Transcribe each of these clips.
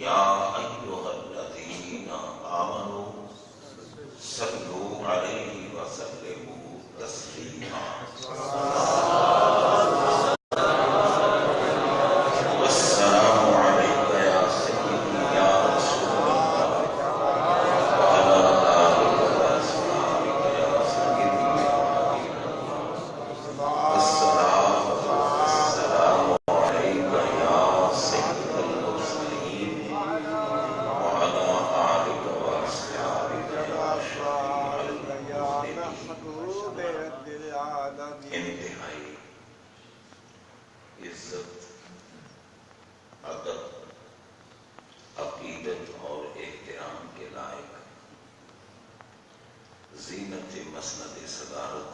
یا ایھا الذین آمنوا صلوا علیہ وسلموا تسلیما والسلام علیک یا سیدی یا رسول اللہ وعلی آلک واصحابک یا سیدی السلام علیک یا سید المرسلین وعلی آلک واصحابک یا شفیع المذنبین۔ انتہائی عزت، ادب، عقیدت اور احترام کے لائق زینت مسند صدارت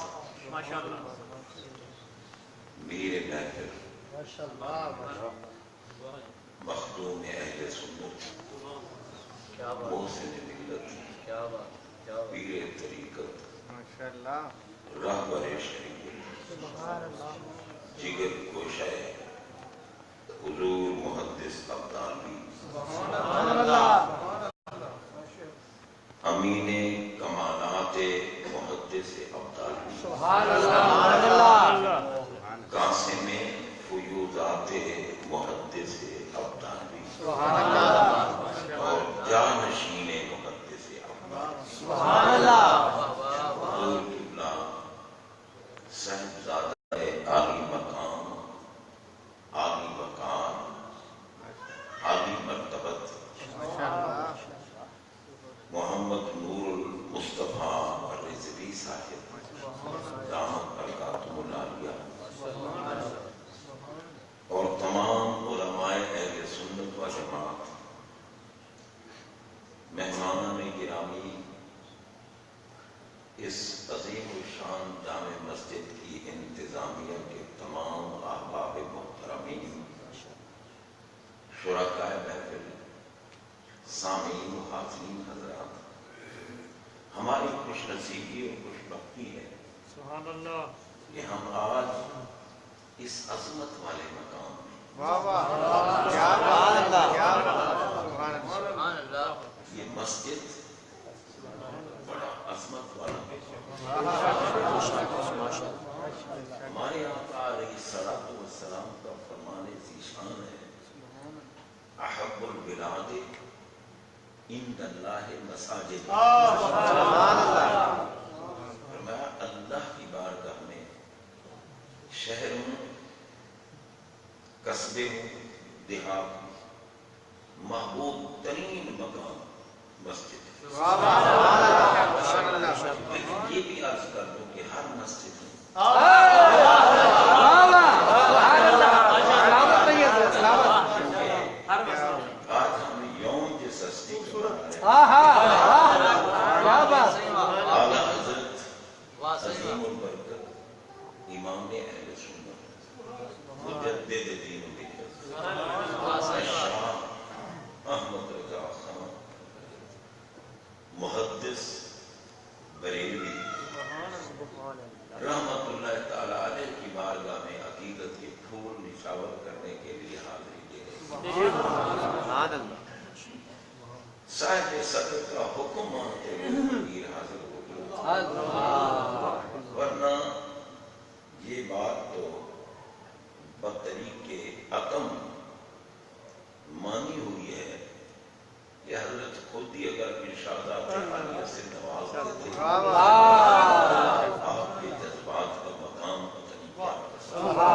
میر محفل مخدوم اہل سنت محسن ملت پیر طریقت رہبر شریعت جگر گوشہ حضور محدث عبدالوی امین کمالات محدث عبدالوی قاسم فیوضات محدث عبدالوی اور جانشین محدث عبدالوی حضور قبلہ صاحبزادہ عالی مقام، عالی وقار، عالی مرتبت محمد نور المصطفیٰ الرضوی صاحب دامت برکاتہ العالیہ اور تمام علماء اہل سنت و جماعت، مہمانان گرامی، اس عظیم الشان جامع مسجد کی انتظامیہ کے تمام احباب محترمین، شرکاء محفل، سامعین و حاضرین حضرات، ہماری خوش نصیبی اور خوش بختی ہے کہ ہم آج اس عظمت والے مقام یہ مسجد بڑا عظمت والا ہے۔ ہمارے آقا علیہ الصلوۃ والسلام کا فرمان ذیشان ہے، احب البلاد عند اللہ مساجد، فرمایا اللہ کی بارگاہ میں شہر ہوں، قصبے ہوں، دیہات ہوں، محبوب ترین مقام مسجد ہے۔ لیکن یہ بھی عرض کر دوں کہ ہر مسجد میں آج ہم یوم جس ہستی کو اعلیٰ حضرت عظیم البرکت امام اہل سنت مجدد دین و ملت شاہ احمد رضا خان محدث بریلوی رحمت اللہ تعالی علیہ کی بارگاہ میں عقیدت کے پھول نشاور کرنے کے لیے حاضری دے رہے ہیں۔ صاحب صدر کا حکم مانتے ہوئے فقیر حاضر ہو گئے، ورنہ یہ بات تو بطریق عقم مانی ہوئی ہے کہ حضرت خود ہی اگر ارشادات عالیہ سے نواز دیتے آپ کے جذبات کا مقام پتہ نہیں کیا ہوتا۔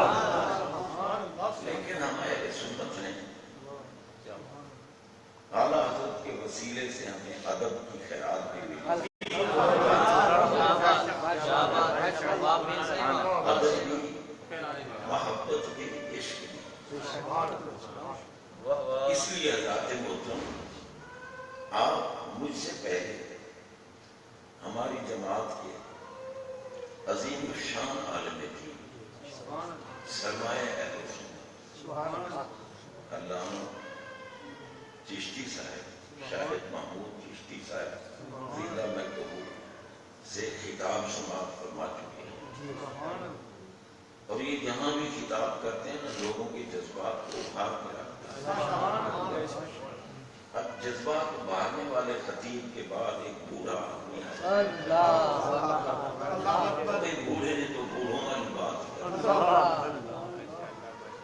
لیکن ہم اہل سنت نے اعلیٰ حضرت کے وسیلے سے ہمیں ادب کی خیرات بھی ملی، ادب بھی، محبت بھی، عشق بھی۔ اس لیے حضرات محترم، آپ مجھ سے پہلے ہماری جماعت کے عظیم الشان عالم دین سرمایہ اہل سنت علامہ چشتی صاحب، شاہد محمود چشتی صاحب زندہ مکتوب سے خطاب سماعت فرما چکے ہیں، اور یہ جہاں بھی خطاب کرتے ہیں نا لوگوں کے جذبات کو ابھار کے رکھتے ہیں۔ جذبات ابھارنے والے خطیب کے بعد ایک بوڑھا آدمی آیا۔ بوڑھے نے تو بوڑھوں والی بات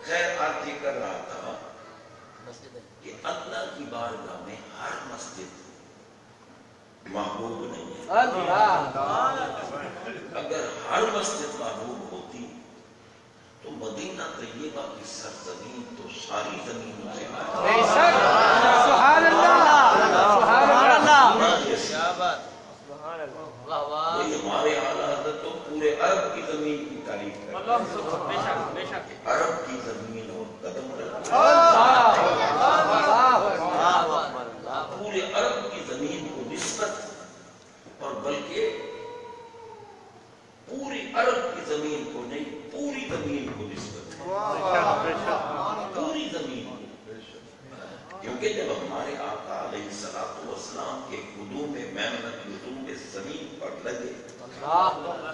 خیر عرض یہ کر رہا تھا کہ اللہ کی بارگاہ میں ہر مسجد محبوب نہیں ہے۔ اگر ہر مسجد محبوب ہوتی تو مدینہ طیبہ کی سرزمین تو ساری زمینوں سے سبحان اللہ سبحان اللہ ہمارے اعلیٰ حضرت تو پورے عرب کی زمین کی تعریف کرتے ہیں۔ عرب کی زمین اور قدم پورے عرب کی زمین کو نسبت اور بلکہ پوری عرب کی زمین کو نہیں، پوری زمین کو نسبت، پوری زمین کو، کیونکہ جب ہمارے آقا علیہ السلام کے قدوم میمنہ قدوم زمین پر لگے،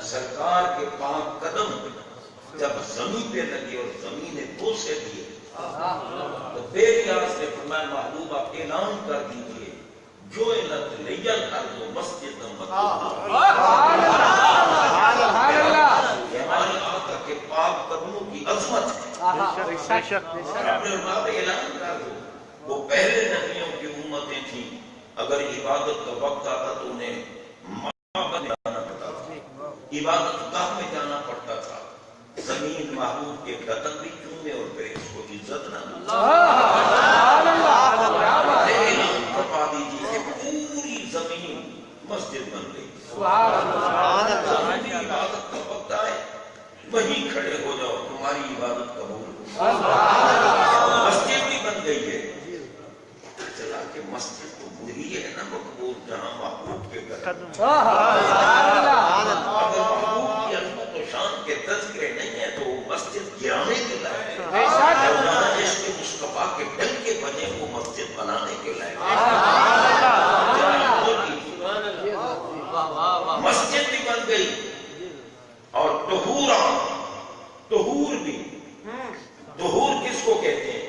سرکار کے پاک قدم جب زمین پہ لگے اور زمین نے بوسے دیے تو بے نیاز نے فرمایا محبوب آپ اعلان کر دیجئے جو علت لیل الارض مسجد ہمارے آقا کے پاک قدموں کی عظمت ہے۔ اپنے اعلان کر دو، وہ پہلے نبیوں کی امتیں تھیں، اگر عبادت کا وقت آتا تو انہیں معبد میں جانا پڑتا تھا، عبادت گاہ میں جانا پڑتا تھا، زمین محبوب کے قدم بھی چومے اور پھر اس کو عزت نہ فرما دیجیے کہ پوری زمین مسجد بن گئی۔ زمین عبادت کا وقت آئے وہیں کھڑے ہو جاؤ، تمہاری عبادت قبول ہو۔ مسجد بھی بن گئی ہے، چلا کہ مسجد تو وہی ہے نا مقبول جہاں محبوب کے قدم۔ اگر محبوب کی عظمت و شان کے تذکرے نہیں ہے تو مسجد گرانے کے لائق ہے، جہاں عشق مصطفیٰ کے ڈنکے بجے وہ مسجد بنانے کے لائق ہے۔ مسجد بھی بن گئی اور طہور بھی۔ طہور کس کو کہتے ہیں؟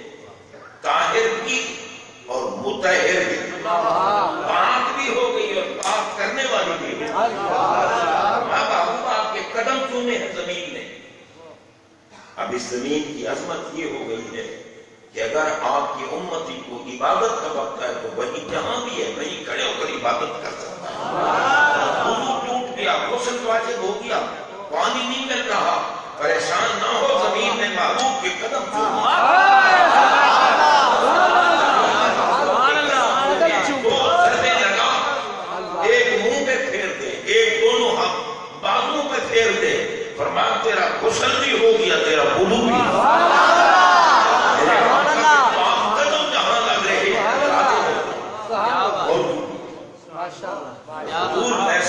طاہر بھی اور مطہر بھی، پاک بھی ہو گئی اور پاک کرنے والی بھی۔ اب آپ کے قدم چومے ہیں زمین نے۔ اب اس زمین کی عظمت یہ ہو گئی ہے کہ اگر آپ کی امتی کو عبادت کا وقت ہے تو وہی جہاں بھی ہے وہیں کھڑے ہو کر عبادت کر سکتا ہے۔ وضو ٹوٹ گیا، غسل واجب ہو گیا، پانی نہیں مل رہا، پریشان نہ ہو، زمین میں محبوب کے قدم چومو، دو ضربے لگا، ایک منہ پہ پھیر دے، ایک دونوں ہاتھ بازو پہ پھیر دے، فرمایا تیرا غسل بھی ہو گیا، تیرا وضو بھی۔ حضور علیہ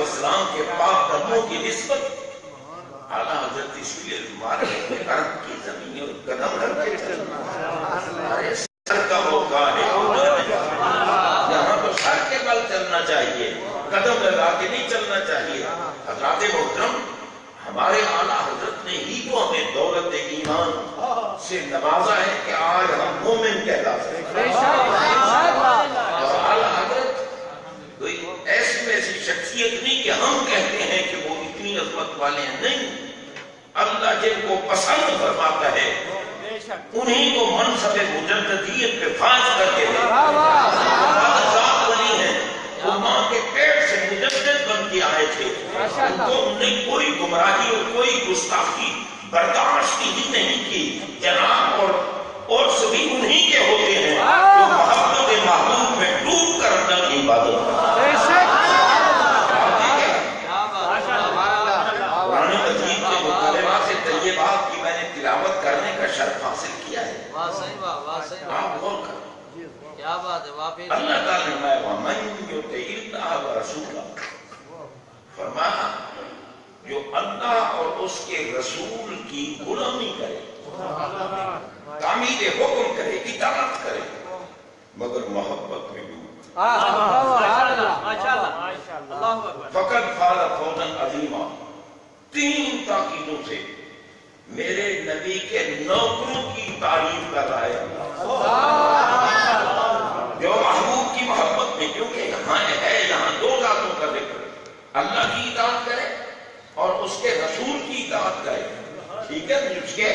السلام کے پاک قدموں کی نسبت اعلیٰ حضرت اس لیے ہمارے عرب کی زمین اور قدم رکھ کے چلنا ہمارے سر کا موقع ہے، یہاں تو سر کے بل چلنا چاہیے، قدم لگا کے نہیں چلنا چاہیے۔ حضرات محترم، ہمارے اعلیٰ حضرت نے ہی تو ہمیں دولت ایمان سے نوازا ہے کہ آج ہم مومن کہلا سکتے ہیں۔ اور اعلیٰ حضرت کوئی ایسی شخصیت نہیں کہ ہم کہتے ہیں کہ وہ اتنی عظمت والے ہیں، نہیں، اللہ جن کو پسند فرماتا ہے انہیں کو منصب مجددیت پہ فائز کر کے دے۔ ذات ولی ہیں، وہ ماں کے پیٹ سے مجدد بن کے آئے تھے، ان کو انہیں کوئی گمراہی اور کوئی گستاخی برداشت ہی نہیں کی۔ جناب اور سبھی انہی کے ہوتے ہیں جو محبت محبوب میں ڈوب کر اللہ کی عبادت کرتے ہیں۔ قرآن مجید کے مکالمات سے طیبات کی میں نے تلاوت کرنے کا شرف حاصل کیا ہے۔ آپ غور کریں، اللہ تعالیٰ نے وَمَنْ يُطِعِ اللَّهَ وَرَسُولَهُ، فرمایا جو اللہ اور اس کے رسول کی غلامی کرے، تعمیل حکم کرے، اطاعت کرے، مگر محبت میں ڈوب، فقط فاز فوزا عظیما۔ 3 تاکیدوں سے میرے نبی کے نوکروں کی تعریف کر رہا ہے اللہ، جو محبوب اس کے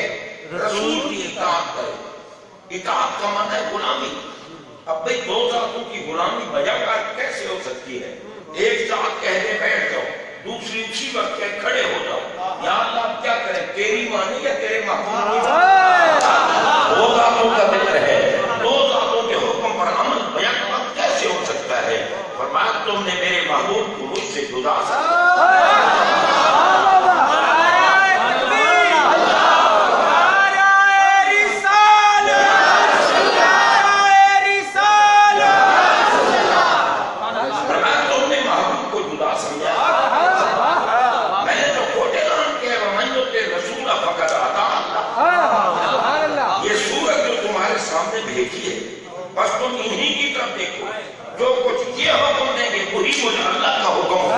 رسول کی اطاعت کرے. اطاعت کا معنی ہے غلامی. اب بھئی دو ذاتوں کی غلامی بجا کیسے ہو سکتی ہے؟ ایک ذات کہہ دے بیٹھ جاؤ، دوسری اسی وقت کہے کھڑے ہو جاؤ. یا اللہ آپ کیا کریں، تیری مانی یا تیرے محبوب کی مانی؟ دو ذاتوں کا ذکر ہے، دو ذاتوں کے حکم پر عمل بیک وقت کیسے ہو سکتا ہے؟ فرمایا تم نے میرے محبوب کو مجھ سے جدا بھیجی ہے. بس تم انہی کی طرف دیکھو، جو کچھ یہ حکم دیں گے وہی مجھے اللہ کا حکم ہوگا.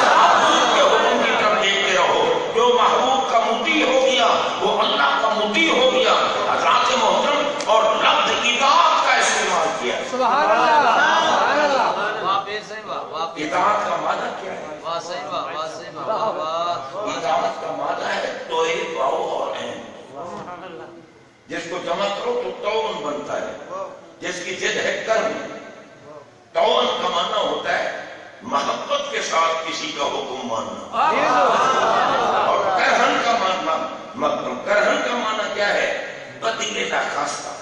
محبوب کے حکم کی طرف دیکھتے رہو. جو محبوب کا مطیع ہو گیا وہ اللہ کا مطیع ہو گیا. حضرات محترم اور لفظ اطاعت کا استعمال کیا. سبحان اللہ. اطاعت کا معنی کیا ہے؟ اطاعت کا معنی ہے توئے باؤ اور عین. جس کو جمع کرو تو توون بنتا ہے. جس کی جد ہے کرم. توون کا معنی ہوتا ہے محبت کے ساتھ کسی کا حکم ماننا. اور کرہن کا معنی کیا ہے؟ بدلے کا خاصہ.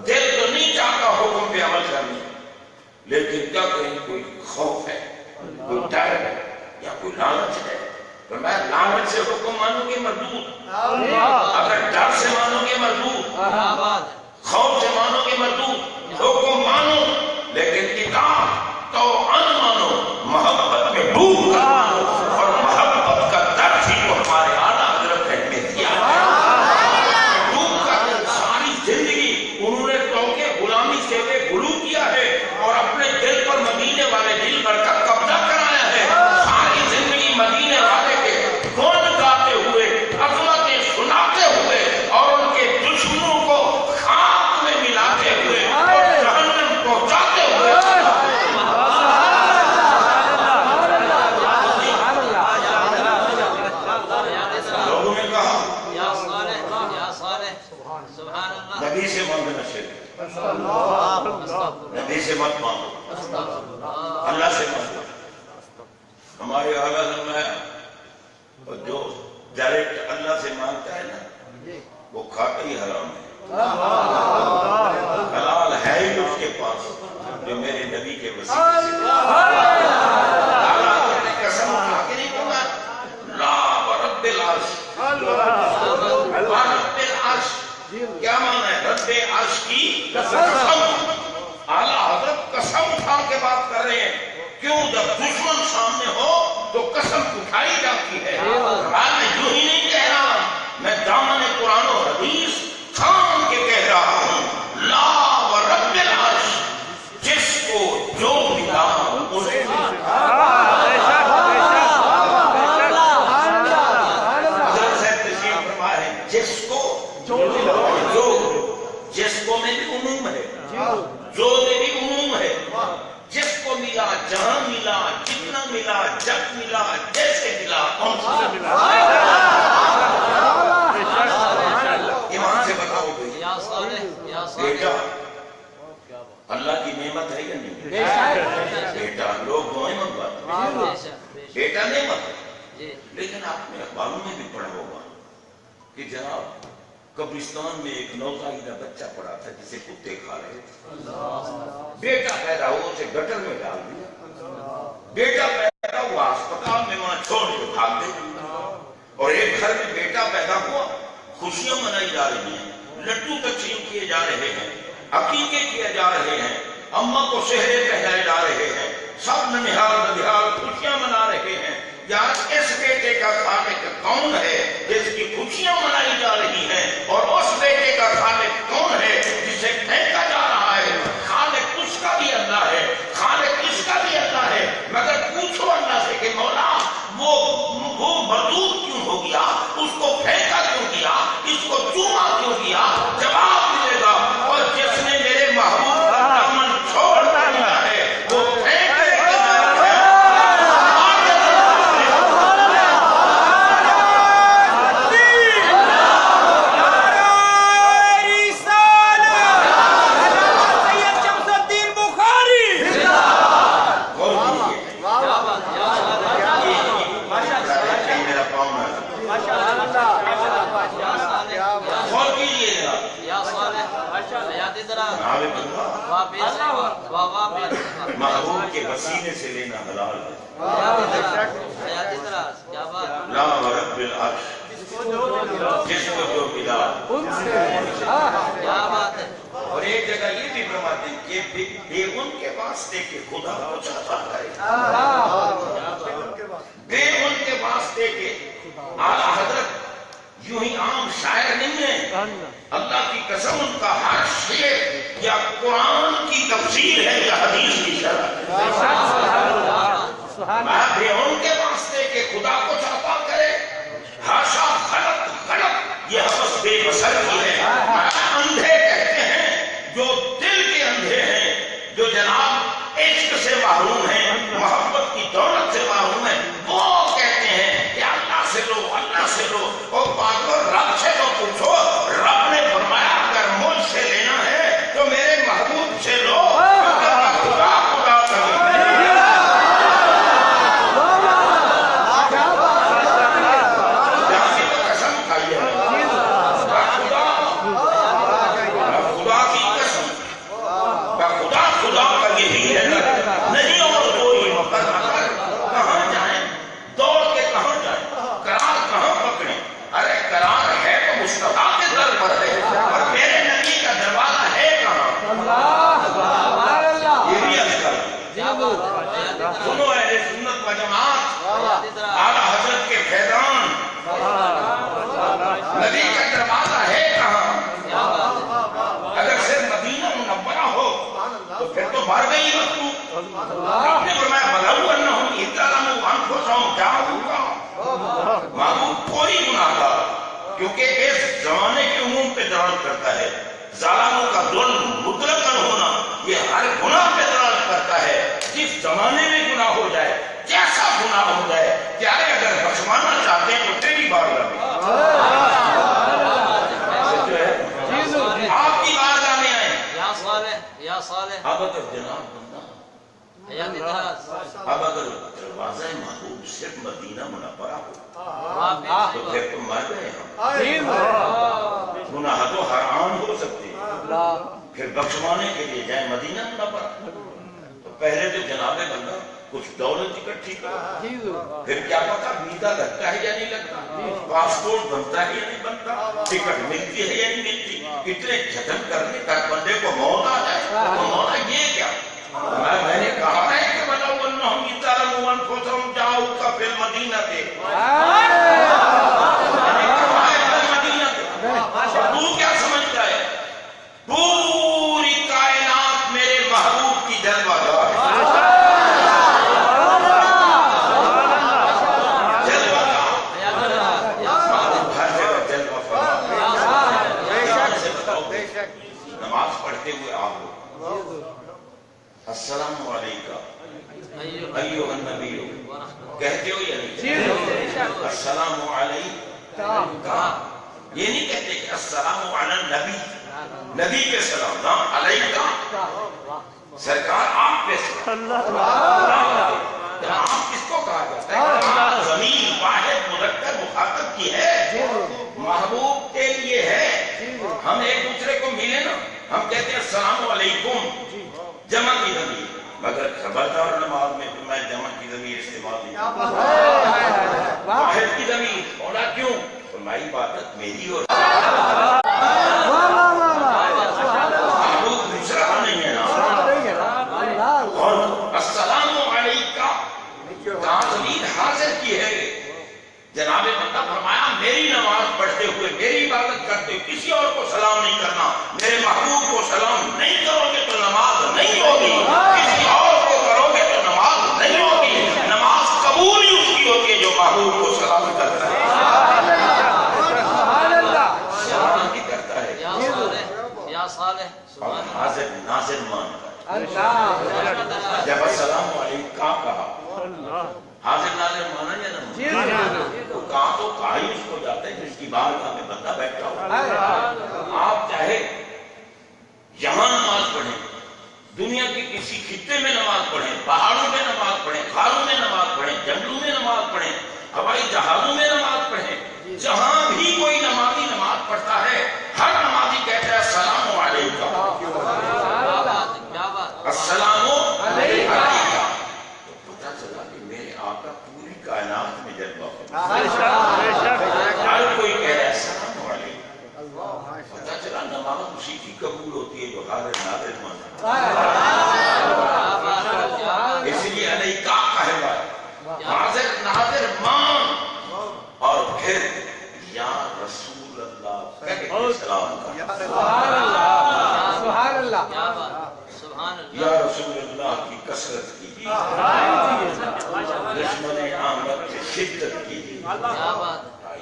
دل تو نہیں چاہتا حکم پہ عمل کرنے، لیکن کیا کہیں کوئی خوف ہے، کوئی ڈر ہے یا کوئی لالچ ہے. تو میں لالچ سے حکم مانوں گے مردود، اگر ڈر سے مانو گے مردود، خوف سے مانو گے مردود. حکم مانو لیکن اطاعت تو ان مانو، محبت میں ڈوب کر مانو. اور محبت کا درس ہی تو ہمارے اعلیٰ حضرت نے دیا ہے. ڈوب کر ساری زندگی انہوں نے توقع غلامی سے غلو کیا ہے اور اپنے دل پر مدینے والے دل پر کا قبضہ کرایا ہے. ساری زندگی مدینے والے کون گاتے ہوئے، عظمتیں سناتے ہوئے اور ان کے دشمنوں کو خاک میں ملاتے ہوئے اور جہنم پہنچاتے ہوئے. لوگوں نے کہا نبی سے مانگنا چاہیے، نبی سے مت مانگو، اللہ سے مانگو. ہمارے اعلیٰ حضرت اور جو ڈائریکٹ اللہ سے مانگتا ہے نا وہ کھاتا ہی حرام ہے. حلال ہے ہی اس کے پاس جو میرے نبی کے وسیلے سے. اللہ نے قسم کھا کے نہیں کہا لا ورب العرش. رب العرش کیا معنی ہے؟ رب عرش کی قسم. اعلیٰ حضرت قسم اٹھا کے بات کر رہے ہیں. کیوں؟ جب دشمن سامنے ہو تو قسم اٹھائی جاتی ہے. میں یوں ہی نہیں کہہ رہا، میں دامن قرآن و حدیث تھام کے کہہ رہا ہوں. لا ورب العرش، جس کو جو ملا اسے حضرت صاحب تشریف فرما ہے. جس کو جو، جس کو میں بھی عموم ہے، جو میں بھی عموم ہے. جس کو ملا، جہاں ملا، جتنا ملا، جب ملا، جیسے ملا، کون سے ملا. ایمان سے بتاؤ گے بیٹا اللہ کی نعمت ہے یا نہیں؟ بیٹا لوگ دعائیں منگواتے ہیں، بیٹا نعمت ہے. لیکن آپ نے اخباروں میں بھی پڑھا ہوگا کہ جناب قبرستان میں ایک نوزائیدہ بچہ پڑا تھا جسے کتے کھا رہے تھے. بیٹا پیدا ہوا اسے گٹر میں ڈال دیا. بیٹا پیدا ہوا اسپتال میں وہاں چھوڑ کے بھاگ گئے. اور ایک گھر میں بیٹا پیدا ہوا، خوشیاں منائی جا رہی ہیں، لڈو تقسیم کیے جا رہے ہیں، عقیقے کیے جا رہے ہیں، اماں کو سہرے پہنائے جا رہے ہیں، سب ننھال ننھال خوشیاں منا رہے ہیں. یار اس بیٹے کا خالق کون ہے جس کی خوشیاں منائی جا رہی ہیں، اور اس بیٹے کا خالق کون ہے جسے پھینکا جا رہا ہے؟ خالق اس کا بھی اللہ ہے، خالق اس کا بھی اللہ ہے. مگر پوچھو اللہ سے کہ مولا وہ مردود کیوں ہو گیا، اس کو پھینکا کیوں کیا، اس کو چوما کیوں کیا؟ جواب ملے گا. اور جس نے میرے محبوب کا دامن چھوڑ دیا ہے وہ پھینکنے کے لائق ہے. محبوب کے وسیلے سے لینا حلال ہے. لا ورب العرش جس کو جو ملا. اور ایک جگہ یہ بھی فرماتے ہیں کہ بے ان کے واسطے کہ خدا کچھ عطا کرے. بے ان کے واسطے کہ اعلیٰ حضرت یوں ہی عام شاعر نہیں ہے. اللہ کی قسم ان کا ہر شعر یا قرآن کی تفسیر ہے یا حدیث کی شرح. بے ان کے واسطے کہ خدا کچھ عطا کرے. ہاشا غلط غلط یہ حوث بے بصر کی ہے. اندھے کہتے ہیں جو دل کے اندھے ہیں, جو جناب عشق سے محروم ہیں, محبت کی دولت سے محروم ہیں, وہ کہتے ہیں کہ اللہ سے لو, اللہ سے لو. اور پاگلو رب سے تو پوچھو. رب نے فرمایا اگر مجھ سے لینا ہے تو میرے محبوب سے لو. خدا خدا سنو اہل سنت و جماعت, اعلیٰ حضرت کے فیضان, نبی کا دروازہ ہے کہاں؟ اگر صرف مدینہ منورہ ہو تو پھر تو مر گئی مخلوق. آپ نے فرمایا بلو انہم اذ ظلموا انفسہم جاؤکا. محبوب کوئی گناہ گار, کیونکہ اس زمانے کے عموم پہ دلالت کرتا ہے. ظالموں کا ظلم مطلقاً ہونا یہ ہر گناہ پہ دلالت کرتا ہے. جس زمانے میں گناہ ہو جائے, جیسا گناہ ہو جائے, پیارے اگر بخشوانا چاہتے ہیں تو تیری بارگاہ میں آپ کی بارگاہ میں آئیں. اب اگر جناب بندہ اب اگر دروازہ محبوب صرف مدینہ منورہ ہو تو پھر تو مر گئے ہم. گناہ تو حرام ہو سکتے ہیں, پھر بخشوانے کے لیے جائیں مدینہ منورہ. پہلے تو جناب بندہ کچھ دولت اکٹھی کرو, پھر کیا پتا ویزا لگتا ہے یا نہیں لگتا, پاسپورٹ بنتا ہے یا نہیں بنتا, ٹکٹ ملتی ہے یا نہیں ملتی. اتنے جتن کرنے تک بندے کو موت آ جائے تو مولا یہ کیا. میں نے کہا ہے کہ بلو انہم اذ ظلموا انفسہم جاؤکا فی المدینہ تے. میں نے کہا ہے فی المدینہ تے. تو کیا سمجھتا ہے پوری کائنات میرے محبوب کی جلوہ گاہ ہے. جلوہ گاہ ہر جگہ جلوہ فرما. نماز پڑھتے ہوئے آپ لوگ السلام علیکم ایھا النبی کہتے ہو یا نہیں؟ السلام علیکم. یہ نہیں کہتے کہ السلام علی النبی, نبی کے سلام نہ علیکم. سرکار آپ پہ سلام. آپ کس کو کہا جاتا ہے؟ ضمیر واحد مذکر مخاطب کی ہے, محبوب کے لیے ہے. ہم ایک دوسرے کو ملے نا, ہم کہتے ہیں السلام علیکم جمع کی ضمیر, مگر خبردار نماز میں میں جمع کی ضمیر استعمال نہیں کرتا, واحد کی ضمیر. ہونا کیوں؟ فرمائی عبادت میری اور محبوب دوسرا نہیں ہے نا. اور السلام علیکم ضمیر حاضر کی ہے. جناب بندہ فرمایا میری نماز پڑھتے ہوئے, میری عبادت کرتے ہوئے کسی اور کو سلام نہیں کرنا. میرے محبوب کو سلام نہیں کرو گے تو نماز نہیں ہوگی, کسی اور کو کرو گے تو نماز نہیں ہوگی. نماز قبول ہی اس کی ہوتی ہے جو محبوب کو سلام کرتا ہے. سلام کی کرتا ہے حاضر ناظر مانتا ہے. جب السلام علیکم کہا حاضر ناظر مانا یا نہ مانا؟ تو کہاں تو کہا ہی اس کو جاتا ہے جس کی بارگاہ میں بندہ بیٹھا ہو. آپ چاہے یہاں نماز پڑھیں, دنیا کے کسی خطے میں نماز پڑھیں, پہاڑوں میں نماز پڑھیں, غاروں میں نماز پڑھیں, جنگلوں میں نماز پڑھیں, ہوائی جہازوں میں نماز پڑھیں, جہاں بھی کوئی نمازی نماز پڑھتا ہے ہر نمازی کہتا ہے السلام علیکم. یا رسول اللہ کی کثرت کیجیے، دشمن احمد پہ شدت کیجیے،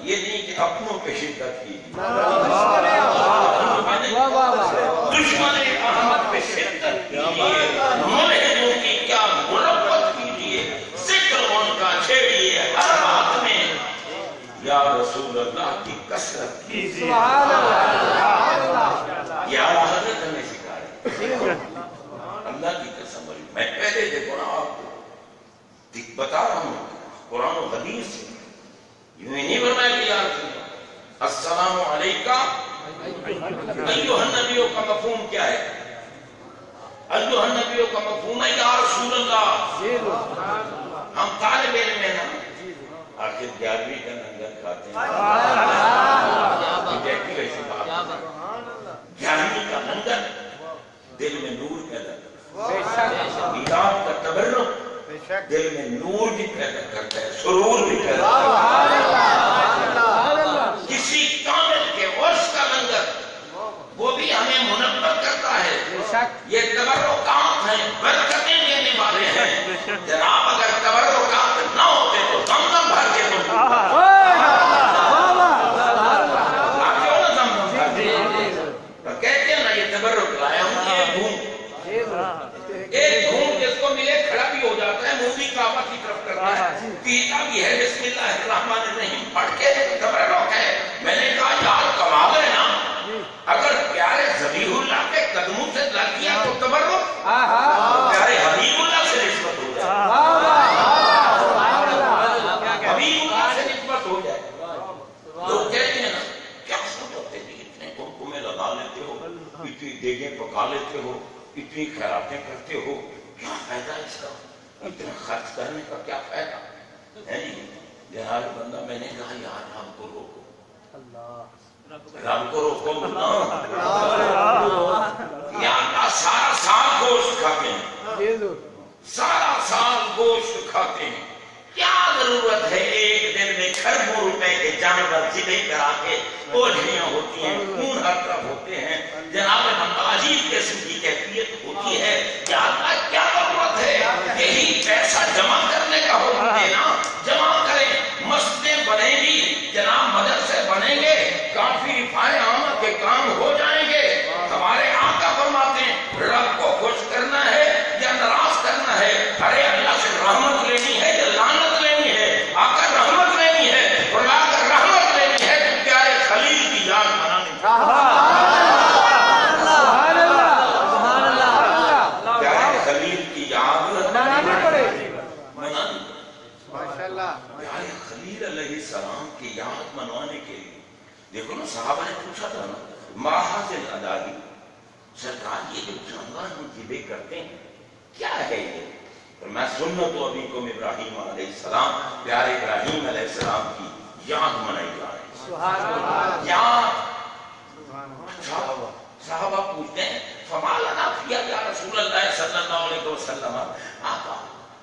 یہ نہیں کہ اپنوں پہ شدت کیجیے، دشمن احمد پہ شدت کیجیے، ملحدوں کی کیا مربت کیجیے، ذکر ان کا چھیڑیے ہر بات میں، یا رسول اللہ کی کثرت کیجیے۔ یہ اعلیٰ حضرت ہمیں سکھا رہے ہیں۔ اللہ کی قسم، میں پہلے دیکھو نا آپ کو بتا رہا ہوں قرآن و حدیث سے، یوں ہی نہیں فرمایا کہ یا رسول اللہ السلام علیکہ ایھا النبی کا مفہوم کیا ہے؟ ایھا النبی کا مفہوم ہے یا رسول اللہ۔ ہم طالب علم ہیں نا، آخر 11ویں کا لنگر کھاتے ہیں، 11ویں کا لنگر دل میں نور پیدا کرتا ہے، میلاد کا تبرک دل میں نور بھی پیدا کرتا ہے، سرور بھی پیدا کرتا ہے۔ کسی کامل کے عرص کا لنگر وہ بھی ہمیں منور کرتا ہے۔ یہ تبرکات ہیں، برکتیں دینے والے ہیں۔ جناب اگر تبرکات نہ ہوتے تو زمزم بھر کے تم کہتے ہیں نا یہ تبرک لایا ہوں، ایک دھوم جس کو ملے کھڑا بھی ہو جاتا ہے، منہ بھی کعبہ کی طرف کرتا ہے، پیتا بھی ہے بسم اللہ الرحمن الرحیم پڑھ کے تبرک ہے۔ میں نے کہا یار کمال ہے نا، اگر پیارے ذبیح اللہ کے قدموں سے لگ گیا تو تبرک پیارے حبیب اللہ سے نسبت ہو جائے، حبیب اللہ سے نسبت ہو جائے۔ لوگ کہتے ہیں نا کیا سمجھتے ہیں، اتنے قمقمے لگا لیتے ہو، اتنی دیگیں پکا لیتے ہو، اتنی خیراتیں کرتے ہو، کیا فائدہ اس کا؟ اتنا خرچ کرنے کا کیا فائدہ ہے؟ جہاز بندہ میں نے کہا یار رب کو روکو، رب کو روکو منا، یا اللہ سارا سال گوشت کھاتے ہیں، سارا سال گوشت کھاتے ہیں، کیا ضرورت ہے ایک دن میں کھربوں روپے کے جانور ذبح کرا کے اوجھیاں ہوتی ہیں، خون ہر طرف ہوتے ہیں، جناب عجیب قسم کی کیفیت ہوتی ہے، یا اللہ کیا ضرورت ہے؟ یہی پیسہ جمع کرنے کا حکم دینا، جمع کریں، مسجدیں بنیں گی، جناب مدرسے بنیں گے، کافی رفاہ عامہ کے کام ہو جائیں گے۔ ہمارے آقا فرماتے ہیں رب کو خوش کرنا ہے یا ناراض کرنا ہے؟ ارے اللہ سے رحمت لینی ہے یا لعنت لینی ہے؟ آقا رحمت لینی ہے، فرمایا اگر رحمت لینی ہے تو پیارے خلیل کی یاد منانی، پیارے خلیل کی یاد منانی پڑے، پیارے خلیل علیہ السلام کی یاد منوانے کے لیے دیکھو نا صحابہ نے پوچھا تھا نا ماحاذل ادائی، سرکار یہ جو جانور ہم ذبح کرتے ہیں کیا ہے یہ؟ میں سنت و ابیکم ابراہیم علیہ السلام، پیارے ابراہیم علیہ السلام کی یاد منائی جا رہی ہے، یاد۔ صحابہ پوچھتے ہیں فما لنا فیہا یا رسول اللہ صلی اللہ علیہ وسلم، آقا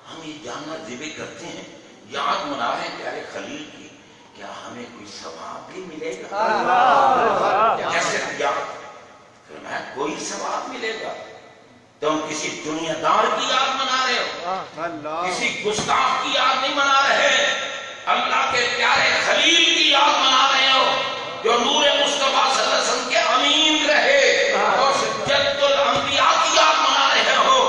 ہم یہ جانور ذبح کرتے ہیں، یاد منا رہے ہیں پیارے خلیل کی، کیا ہمیں کوئی ثواب بھی ملے گا؟ کیسے یاد؟ فرمایا کوئی ثواب ملے گا؟ تم کسی دنیا دار کی یاد منا رہے ہو، کسی گستاخ کی یاد نہیں منا رہے، اللہ کے پیارے خلیل کی یاد منا رہے ہو، جو نور مصطفیٰ صلی اللہ علیہ وسلم کے امین رہے، اور جد الانبیاء کی یاد منا رہے ہو،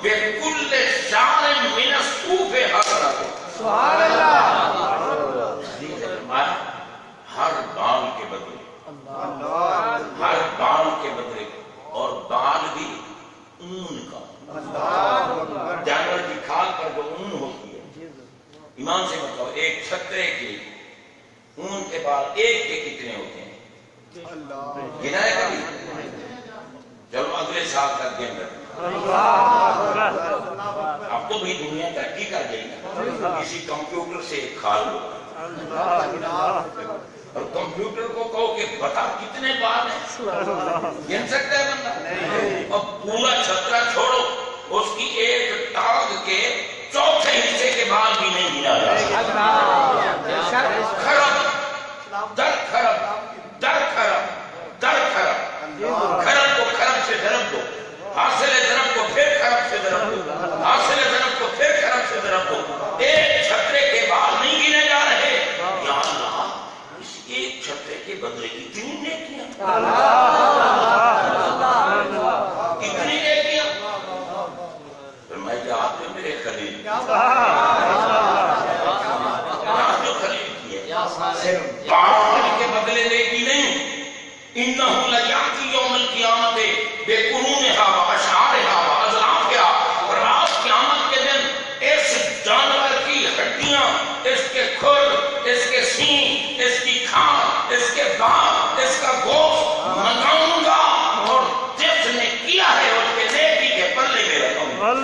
بِكُلِّ شَعْرٍ مِنَ الصُّوفِ حَسَرَةٌ، سبحان اللہ، ہر بال کے بدلے، ہر بال کے بدلے، اور بال بھی اون کا، جانور کی کھال پر جو اون ہوتی ہے، ایمان سے بتاؤ ایک چھترے کے اون کے بال ایک کے کتنے ہوتے ہیں؟ گنا ہے کبھی؟ چلو اگلے سال تک گن رہے، اب تو بھی دنیا ترقی کر گئی نا، کسی کمپیوٹر سے ایک کھال ہو، اور کمپیوٹر کو کہو کہ بتا کتنے بال ہیں، گن سکتا ہے بندہ؟ اور پورا چھترا چھوڑو، اس کی ایک ٹانگ کے چوتھے حصے کے بال بھی نہیں گنا جا سکتا، خرب در خرب در خرب در خرب، خرب کو خرب سے ضرب دو، حاصل ضرب کو پھر خلیل جو خلیل کی ہے صرف بال کے بدلے نیکی نہیں انہو لیاتی یوم القیامت بے قرونہا و اشعارہا و اضلافہا اور آج قیامت کے دن اس جانور کی ہڈیاں اس کے کھر اس کے سین اس کی کھان اس کے بال اس کا گوشت منگاؤں گا اور جس نے کیا ہے اس کے نیکی کے پلے میں رکھوں گا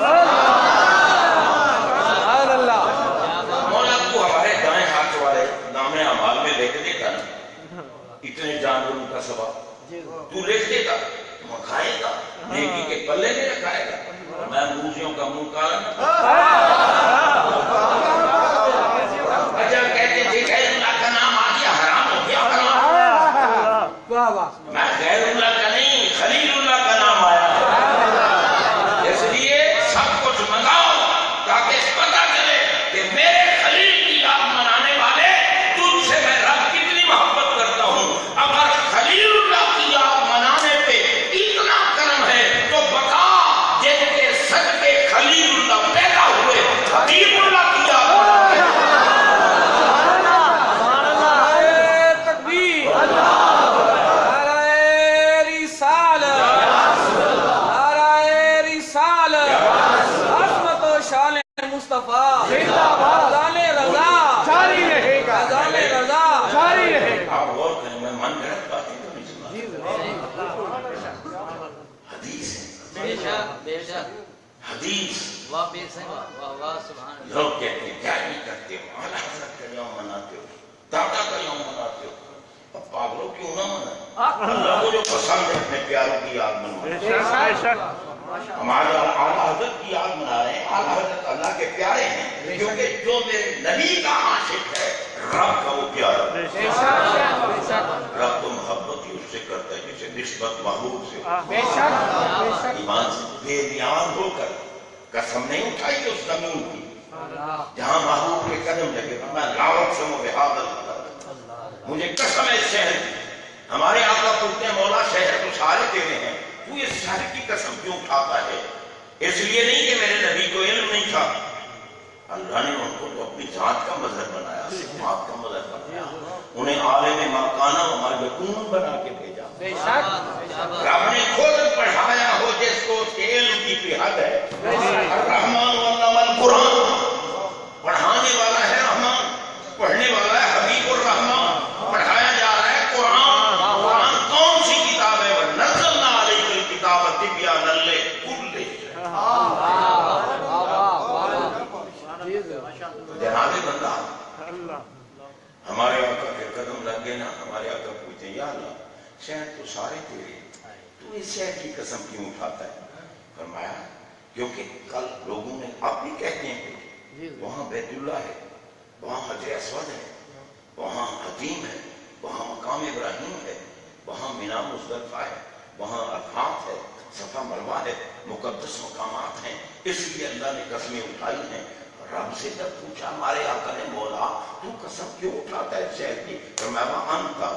مولا تو ہمارے دائیں ہاتھ والے نام اعمال میں لکھ دیتا نا اتنے جانوروں کا ثواب تو لکھ دیتا وہ کھائے گا نیکی کے پلے میں رکھائے گا میں موزیوں کا منہ کالا نہ اچھا کہتے تھے غیر اللہ کا نام آ گیا حرام ہو گیا حرام میں غیر اللہ کا نہیں خلیل اللہ کا نام آیا اس لیے سب کچھ منگاؤ تاکہ پتہ چلے کہ میرے خلیل کی یاد منانے والے تجھ سے میں رب کتنی محبت کرتا ہوں اگر خلیل اللہ کی یاد منانے پہ اتنا کرم ہے تو بتا جن کے صدقے خلیل اللہ پیدا ہوئے حبیب اللہ کی یاد حدیث لوگ کہتے ہیں کیا نہیں کرتے ہو اعلیٰ حضرت کا یوم مناتے ہو دادا کا یوم مناتے ہو اب پاگلوں کیوں نہ منائیں اللہ کو جو پسند ہے اپنے پیاروں کی یاد منوائیں ہمارے اعلیٰ حضرت کی یاد منا رہے ہیں اعلیٰ حضرت اللہ کے پیارے ہیں کیونکہ جو میرے نبی کا عاشق ہے رب کا وہ پیارا رب تو محبت ہی اس سے کرتا ہے جسے نسبت محبوب سے ایمان سے بے نیاز ہو کر قسم نہیں اٹھائی اس زمین کی جہاں محبوب کے قدم لگے میں لاوت سے مبہادر مجھے قسم ہے اس شہر کی ہمارے آقا پوچھتے ہیں مولا شہر تو سارے تیرے ہیں تو یہ شہر کی قسم کیوں اٹھاتا ہے اس لیے نہیں کہ میرے نبی کو علم نہیں تھا اللہ نے ان کو تو اپنی ذات کا مظہر بنایا صفات کا مظہر بنایا انہیں عالم مکانہ و مرجکون بنا کے بھیجا رب نے خود پڑھایا ہو جس کو اس کے علم کی بھی حد ہے الرحمن علم القرآن پڑھانے والا ہے رحمان پڑھنے والا ہے حبیب الرحمان پڑھایا جا رہا ہے قرآن قرآن کون سی کتاب ہے وَنَزَّلْنَا عَلَيْكَ الْكِتَابَ تِبْيَانًا لِكُلِّ جناب بندہ ہمارے آقا کے قدم لگ گئے نا ہمارے آقا پوچھتے ہیں یا اللہ شہر تو سارے تیرے تو اس شہر کی قسم کیوں اٹھاتا ہے فرمایا کیونکہ کل لوگوں نے آپ بھی کہتے ہیں وہاں بیت اللہ ہے وہاں حجر اسود ہے وہاں حتیم ہے وہاں مقام ابراہیم ہے وہاں مینا مزدلفہ ہے وہاں عرفات ہے صفا مروہ ہے مقدس مقامات ہیں اس لیے اللہ نے قسمیں اٹھائی ہیں رب سے جب پوچھا ہمارے آقا نے مولا تو قسم کیوں اٹھاتا ہے شہر کی فرمایا انتا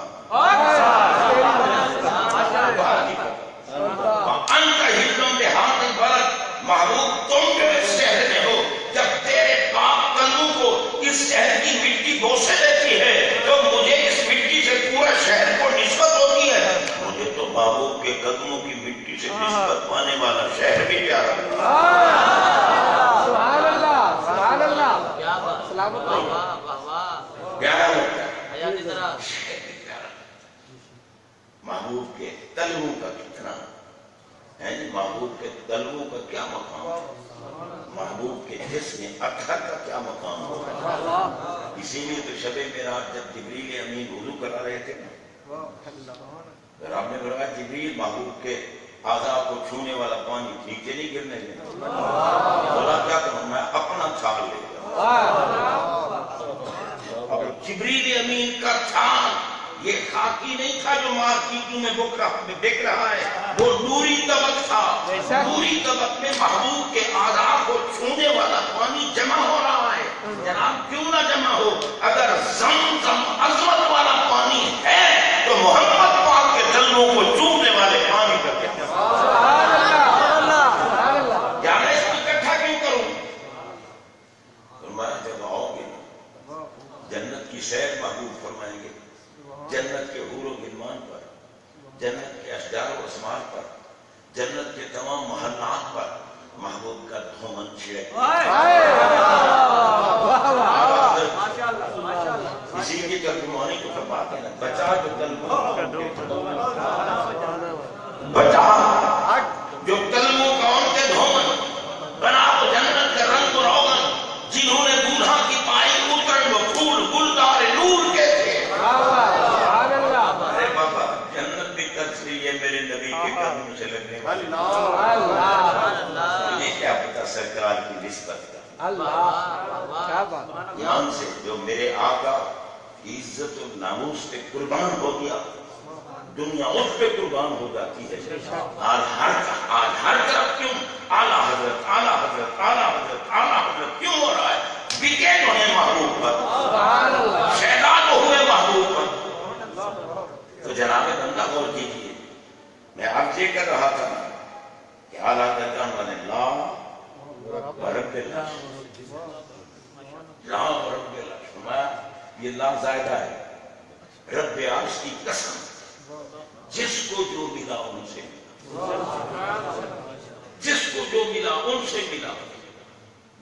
انتا ہلم بہات البلد محبوب تم جو اس شہر میں ہو جب تیرے پاک قدموں کو اس شہر کی مٹی بوسے دیتی ہے تو مجھے اس مٹی سے پورا شہر کو نسبت ہوتی ہے مجھے تو محبوب کے قدموں کی مٹی سے نسبت پانے والا شہر بھی پیارا محبوب کے تلووں کا کتنا ہے محبوب کے تلووں کا کیا مقام محبوب کے جسم اطہر کا کیا مقام ہوگا اسی لیے تو شب معراج جب جبریل امین وضو کرا رہے تھے آپ نے فرمایا جبریل محبوب کے اعضاء کو چھونے والا پانی نیچے نہیں گرنے دینا بولا کیا کروں میں اپنا چھال لے جاؤں اب جبریل امین کا چھال یہ خاکی نہیں تھا جو مارکیٹوں میں بک رہا ہے وہ نوری طبق تھا نوری طبق میں محبوب کے اعضاء کو چھونے والا پانی جمع ہو رہا ہے جناب کیوں نہ جمع ہو اگر زمزم عظمت والا پانی ہے تو محمد پاک کے دلوں کو چومنے والے پانی کا کیا کیا میں اس کو اکٹھا کیوں کروں دھومن چھڑے اسی کی ترجمانی کو فرماتے ہیں بچا جو کلموں کا ان کے دھومن بنا وہ جنت کے رنگ و روغن جنہوں نے دولہا کی پائی اتر وہ پھول گلدار نور کے تھے. ارے بابا جنت بھی ترسری ہے میرے نبی کے قدم سے لگنے والی. یہ کیا پتا سرکار کی نسبت کا ایمان سے جو میرے آقا عزت و ناموس پہ قربان ہو گیا دنیا اس پہ قربان ہو جاتی ہے. آج ہر طرف کیوں اعلیٰ حضرت اعلیٰ حضرت اعلیٰ حضرت اعلیٰ حضرت کیوں ہو رہا ہے؟ بکے جو ہیں محبوب پر شہدا جو ہوئے محبوب پر. تو جناب بندہ غور کیجئے میں اب یہ کر رہا تھا کہ اعلیٰ حضرت اللہ رب اللہ لا رب اللہ فرمایا یہ لا زائدہ ہے رب عرش کی قسم جس کو جو ملا ان سے جس کو جو ملا ان سے ملا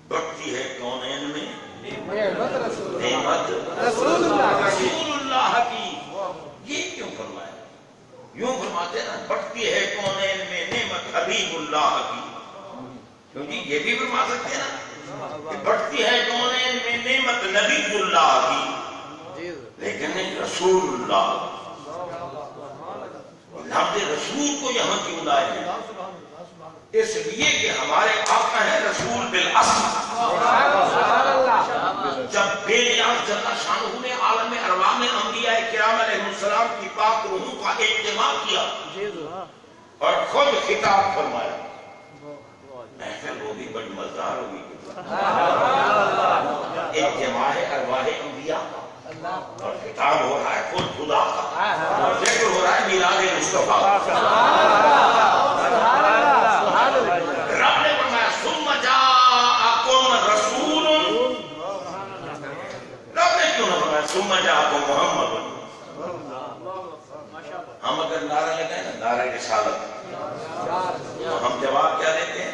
بڑھتی ہے کونین میں نعمت رسول اللہ کی. یہ کیوں فرمایا؟ یوں فرماتے ہیں نا بڑھتی ہے کونین میں نعمت حبیب اللہ کی. کیونکہ یہ بھی فرما سکتے ہیں نا کہ بڑھتی ہے کونین میں نعمت نبی اللہ کی لیکن نہیں رسول اللہ. لفظ رسول کو یہاں کیوں لائے ہیں؟ اس لیے کہ ہمارے آقا ہیں رسول بالاصل. جب بے نیاز جل شانہ نے عالم ارواح میں انبیاء کرام علیہ السلام کی پاک روحوں کا اجتماع کیا اور خود خطاب فرمایا محفل ہوگی بڑی مزدار ہوگی اجتماع ارواح انبیاء اور خطاب ہو رہا ہے خود خدا کا ذکر ہو رہا ہے میلاد مصطفیٰ. رب نے فرمایا ثم جاءکم رسول. رب نے کیوں نہ فرمایا ثم جاءکم محمد. ہم اگر نعرہ لگائیں نا نعرہ رسالت تو ہم جواب کیا دیتے ہیں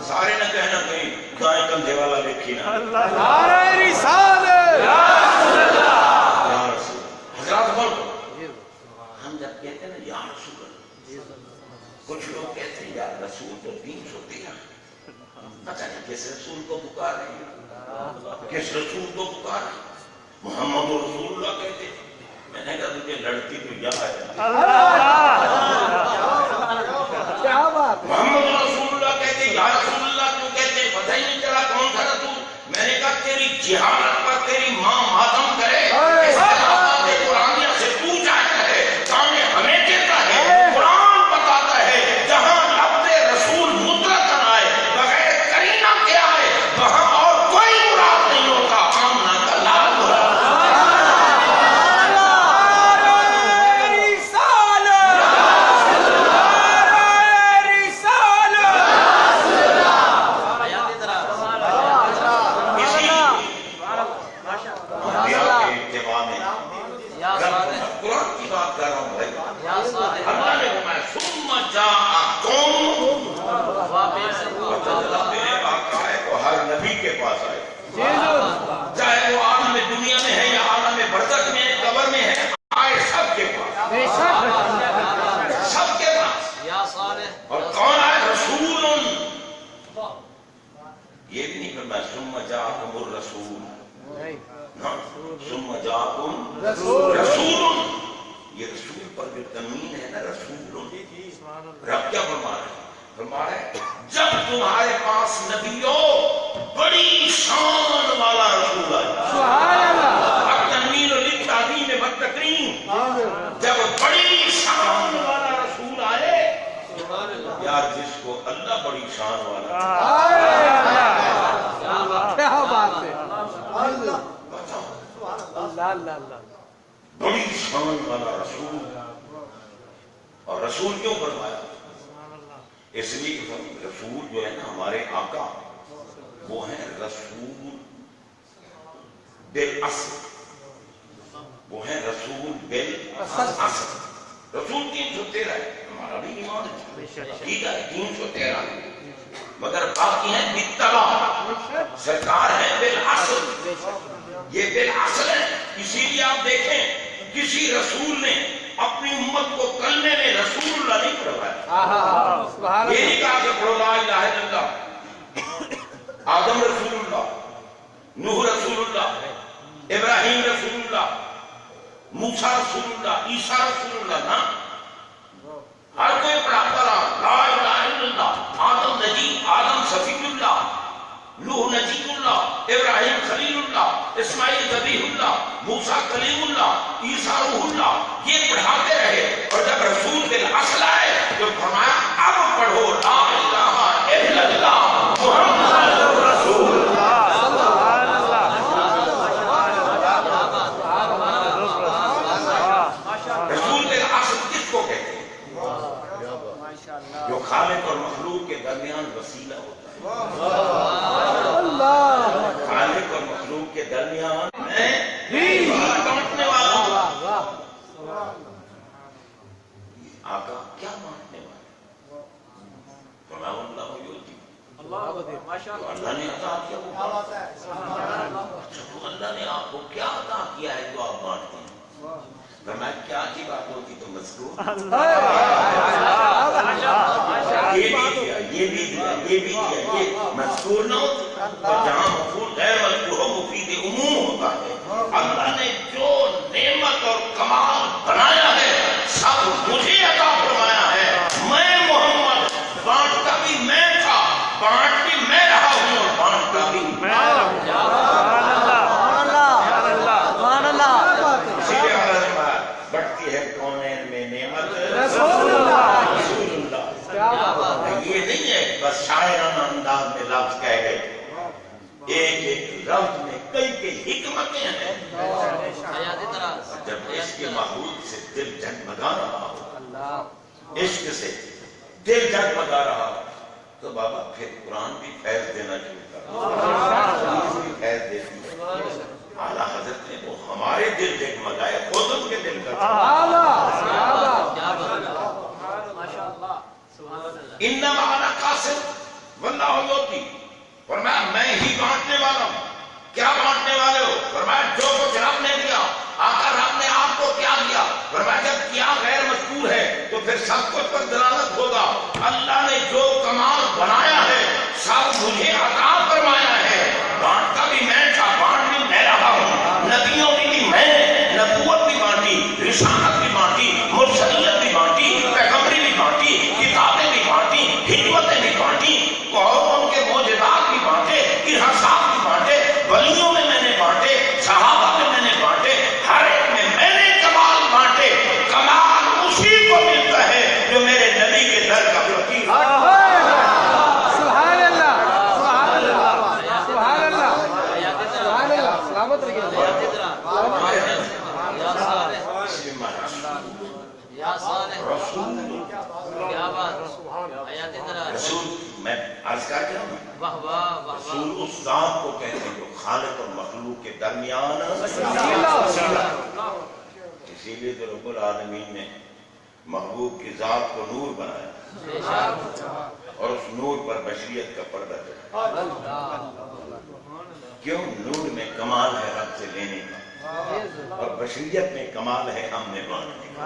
سارے نہ کہنا کہیں دائیں کندھے والا دیکھی نا نعرہ رسالت یا رسول حضرات بولو. ہم جب کہتے ہیں نا یا رسول کچھ لوگ کہتے ہیں یا رسول تو 313 پتہ نہیں کس رسول کو پکار رہے ہیں کس رسول کو پکار رہے ہیں. محمد رسول اللہ کہتے ہیں. میں نے کہا تجھے لڑتی تو یا ہے محمد رسول اللہ کہتے ہیں یا رسول اللہ کیوں کہتے ہیں پتہ ہی نہیں چلا کون سا رسول. میں نے کہا تیری جہالت پر تیری ماں ماتم کرے اس کے قرآنیہ سے پوچھا ہے کانے ہمیں کہتا ہے قرآن بتاتا ہے جہاں لفظ رسول مطلق آئے بغیر کرینہ کے آئے وہاں اور کوئی مراد نہیں ہوتا آمنہ کا لال مراد. چاہے وہ عالم دنیا میں ہے یا عالم برزخ میں قبر میں ہے آئے سب کے پاس سب کے پاس. اور کون آئے رسول. یہ بھی نہیں فرمایا ثم جاءکم الرسول ثم جاءکم رسول. یہ رسول پر جو تنوین ہے نا رسول رب کیا فرما رہے ہیں؟ فرما رہے ہیں جب تمہارے پاس نبیوں بڑی شان والا رسول آئے تنوین و للتعظیم والتکریم جب بڑی شان والا رسول آئے یا جس کو اللہ بڑی شان والا کیا بات ہے بڑی شان والا رسول. اور رسول کیوں فرمایا؟ اس لیے رسول جو ہے نا ہمارے آقا وہ ہیں رسول بالاصل. وہ ہیں رسول بالاصل. رسول 313 ہے ہمارا بھی ایمان ہے 313 مگر باقی ہیں بالتبع، سرکار ہے بالاصل، یہ بالاصل ہے۔ اسی لیے آپ دیکھیں کسی رسول نے اپنی امت کو کلمے میں رسول اللہ نہیں پڑھوایا، یہ نہیں کہا کہ پڑھو لا الہ الا اللہ، آدم رسول اللہ، نوح رسول اللہ، ابراہیم رسول اللہ، موسیٰ رسول اللہ، عیسیٰ رسول اللہ، نا ہر کوئی پڑھاتا رہا لا الہ الا اللہ، آدم نجی، آدم صفی اللہ، نوح نجی اللہ، ابراہیم خلیل اللہ، اسماعیل ذبیح اللہ، موسیٰ کلیم اللہ، عیسیٰ روح اللہ، یہ پڑھاتے رہے۔ اور جب رسول بالاصل آئے تو فرمایا اب پڑھو لا الہ الا اللہ محمد رسول اللہ۔ رسول بالاصل کس کو کہتے ہیں؟ جو خالق اور مخلوق کے درمیان وسیلہ ہوتا ہے، خالق اور مخلوق کے درمیان بانٹنے والا ہوگا۔ آقا کیا بانٹنے والا؟ فرمایا اللہ یؤتی، اللہ نے عطا کیا وہ بانٹتا ہے۔ اچھا تو اللہ نے آپ کو کیا عطا کیا ہے جو آپ بانٹتے ہیں؟ فرمایا کیا کی بات ہوتی تو مذکور، یہ بھی دیا، یہ مذکور نہ ہوتا، اور جہاں مفعول غیر مذکور ہو مفید عموم ہوتا ہے۔ اللہ نے جو نعمت اور کمال بنایا ہے سب مجھے عطا فرمایا ہے۔ میں محمد بانٹتا بھی میں تھا، بانٹ بھی میں رہا ہوں اور بانٹتا بھی میں رہا ہوں۔ بڑھتی ہے کونین میں نعمت رسول اللہ، یہ نہیں ہے بس شاعرانہ انداز میں لفظ کہہ گئے، ایک ایک لفظ میں کئی کئی حکمتیں ہیں۔ جب عشق کے محبوب سے دل جگمگا رہا ہو، عشق سے دل جگمگا رہا ہو تو بابا پھر قرآن بھی فیض دینا شروع کرتا، حدیث بھی فیض دیتی ہے۔ اعلیٰ حضرت نے وہ ہمارے دل جگمگائے، خود ان کے دل کا انما انا قاسم واللہ یؤتی، فرمایا میں ہی بانٹنے والا ہوں۔ کیا بانٹنے والے ہو؟ فرمایا جو کچھ رب نے دیا۔ آقا رب نے آپ کو کیا دیا؟ فرمایا جب کیا غیر مذکور ہے تو پھر سب کچھ پر دلالت ہوگا۔ اللہ نے جو کمال بنایا ہے سب مجھے عطا فرمایا ہے، بانٹتا بھی میں تھا، بانٹ بھی میں رہا ہوں۔ نبیوں کی بھی میں نے نبوت بھی بانٹی، رسالت بھی بانٹی، مرسلیت بھی بانٹی، پیغمبری بھی بانٹی، کتابیں بھی بانٹی، حکمتیں بھی بانٹی، اور ان کے معجزات بھی بانٹے، ارحاسات بھی بانٹے، ولیوں میں نے بانٹے، صحابہ میں نے بانٹے، ہر ایک میں نے کمال بانٹے۔ کمال اسی کو ملتا ہے جو میرے نبی کے در کا فقیر۔ سبحان اللہ، سبحان اللہ، سبحان اللہ، سبحان اللہ، سلامت رکھیں۔ رسول میں عرض کر کے رسول اس ذات کو کہتے ہیں جو خالق اور مخلوق کے درمیان وسیلہ۔ اسی لیے تو رب العالمین نے محبوب کی ذات کو نور بنایا اور اس نور پر بشریت کا پردہ چڑھا۔ کیوں؟ نور میں کمال ہے رب سے لینے کا، اور بشریت میں کمال ہے ہم میں بانٹنے کا۔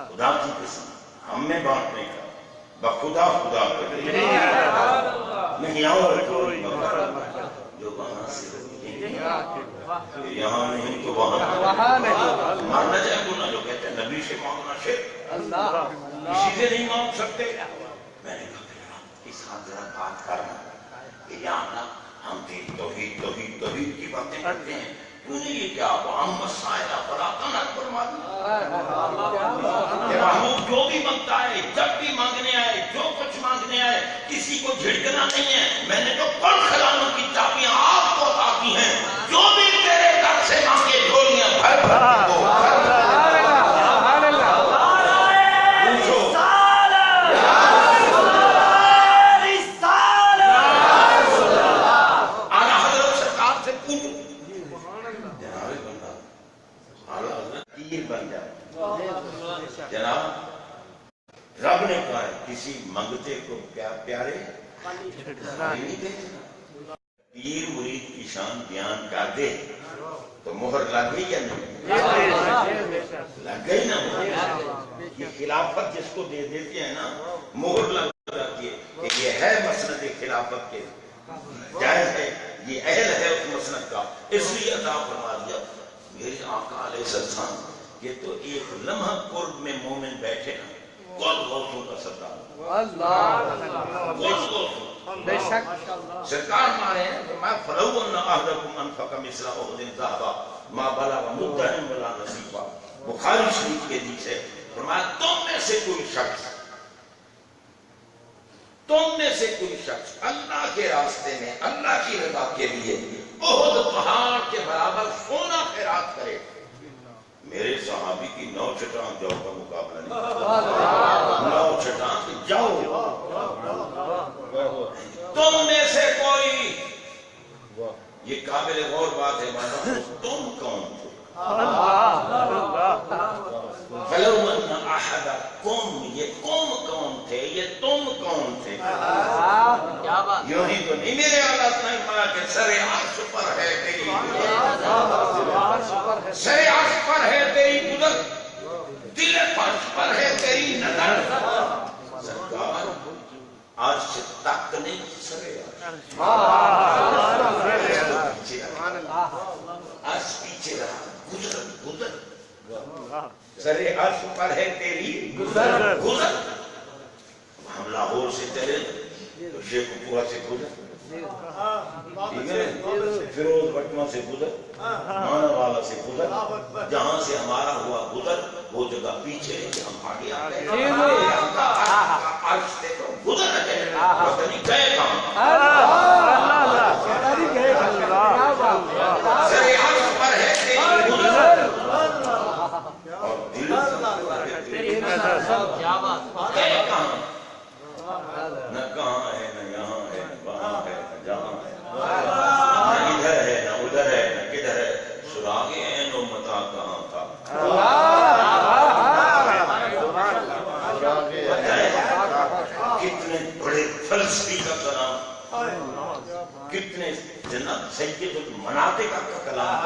خدا کی قسم ہم میں بانٹنے کا، بخدا خدا کر نہیں اور کوئی مقرر جو وہاں سے یہاں نہیں تو وہاں نہیں۔ ماننا چاہے گنا جو کہتے ہیں نبی سے مانگنا شرک، کسی سے نہیں مانگ سکتے۔ میں نے کہا اس ساتھ ذرا بات کرنا کہ یا اللہ ہم توحید توحید توحید کی باتیں کرتے ہیں، کیوں نہیں یہ کیا عام مسائل پر آتا نہ فرما کہ محبوب جو بھی مانگتا ہے، جب بھی مانگنے آئے، جو کچھ مانگنے آئے، کسی کو جھڑکنا نہیں ہے۔ میں نے تو کل خزانوں کی چابیاں آپ کو عطا کی ہیں، جو بھی تیرے در سے مانگے جھولیاں بھر بھر کے دو۔ جناب رب نے کہا ہے کسی منگتے کو پیارے نہیں دیتے. پیر مرید کی شان بیان کر دے تو مہر لگ گئی یا نہیں؟ لگ گئی نا مہر. یہ خلافت جس کو دے دیتے ہیں نا مہر لگ جاتی ہے کہ یہ ہے مسند خلافت کے جائز ہے, یہ اہل ہے اس مسند کا, اس لیے عطا فرما دیا. میرے آقا علیہ السلام یہ تو ایک لمحہ قرب میں مومن بیٹھے نا کل غوثوں کا سردار بے شک سرکار مارے ہیں کہ میں فلو ان احدکم انفق مثل احد ذهبا ما بلغ مدهم ولا نصیبا. بخاری شریف کے حدیث ہے فرمایا تم میں سے کوئی شخص اللہ کے راستے میں اللہ کی رضا کے لیے احد پہاڑ کے برابر سونا خیرات کرے. میرے صحابی کی 9 چٹان جاؤ کا مقابلہ نہیں. 9 چٹان جاؤ. تم میں سے کوئی, یہ قابل غور بات ہے مانا تم کون تھے؟ فلو ان احدکم, یہ قوم کون تھے, یہ تم کون تھے؟ یوں ہی تو نہیں میرے حالات نہیں پایا کہ سر عرش پر ہے تیری سر عرش پر ہے تیری قدرت, دل فرش پر ہے تیری نظر. سرکار عرش تک نہیں سر عرش پیچھے رہا, گزر سر عرش پر ہے تیری گزر. ہم لاہور سے چلے تو شیخ پورا سے گزر, فیروز بٹما سے گزر, مانا والا سے گزر, جہاں سے ہمارا ہوا گزر وہ جگہ پیچھے ہے, ہم آگے آتے ہیں. عرش سے تو گزر ہے, پتہ نہیں گئے کہاں. سر عرش پر ہے تیری گزر اور دل گئے کہاں, نہ کہاں ہے نہ یہاں ہے, وہاں ہے نہ جہاں ہے, نہ ادھر ہے نہ ادھر ہے نہ کدھر ہے. سراغ عین و متا کہاں تھا؟ کتنے بڑے فلسفی کا کلام, کتنے جناب سید المناطق کا کلام,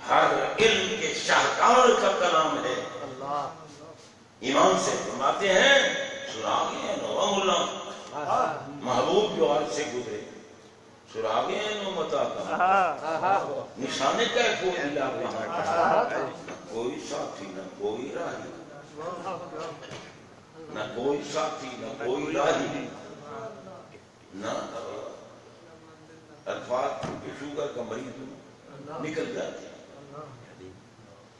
ہر علم کے شاہکار کا کلام ہے. ایمان سے فرماتے ہیں سراغ عین و مولا, محبوب جو آج سے گزرے سراغ عین و متا کہاں, نشانے کیف و الا کہاں, کوئی ساتھی نہ کوئی راہی, نہ کوئی ساتھی نہ کوئی راہی, نہ الفاظ شوگر کا مریض نکل جاتے.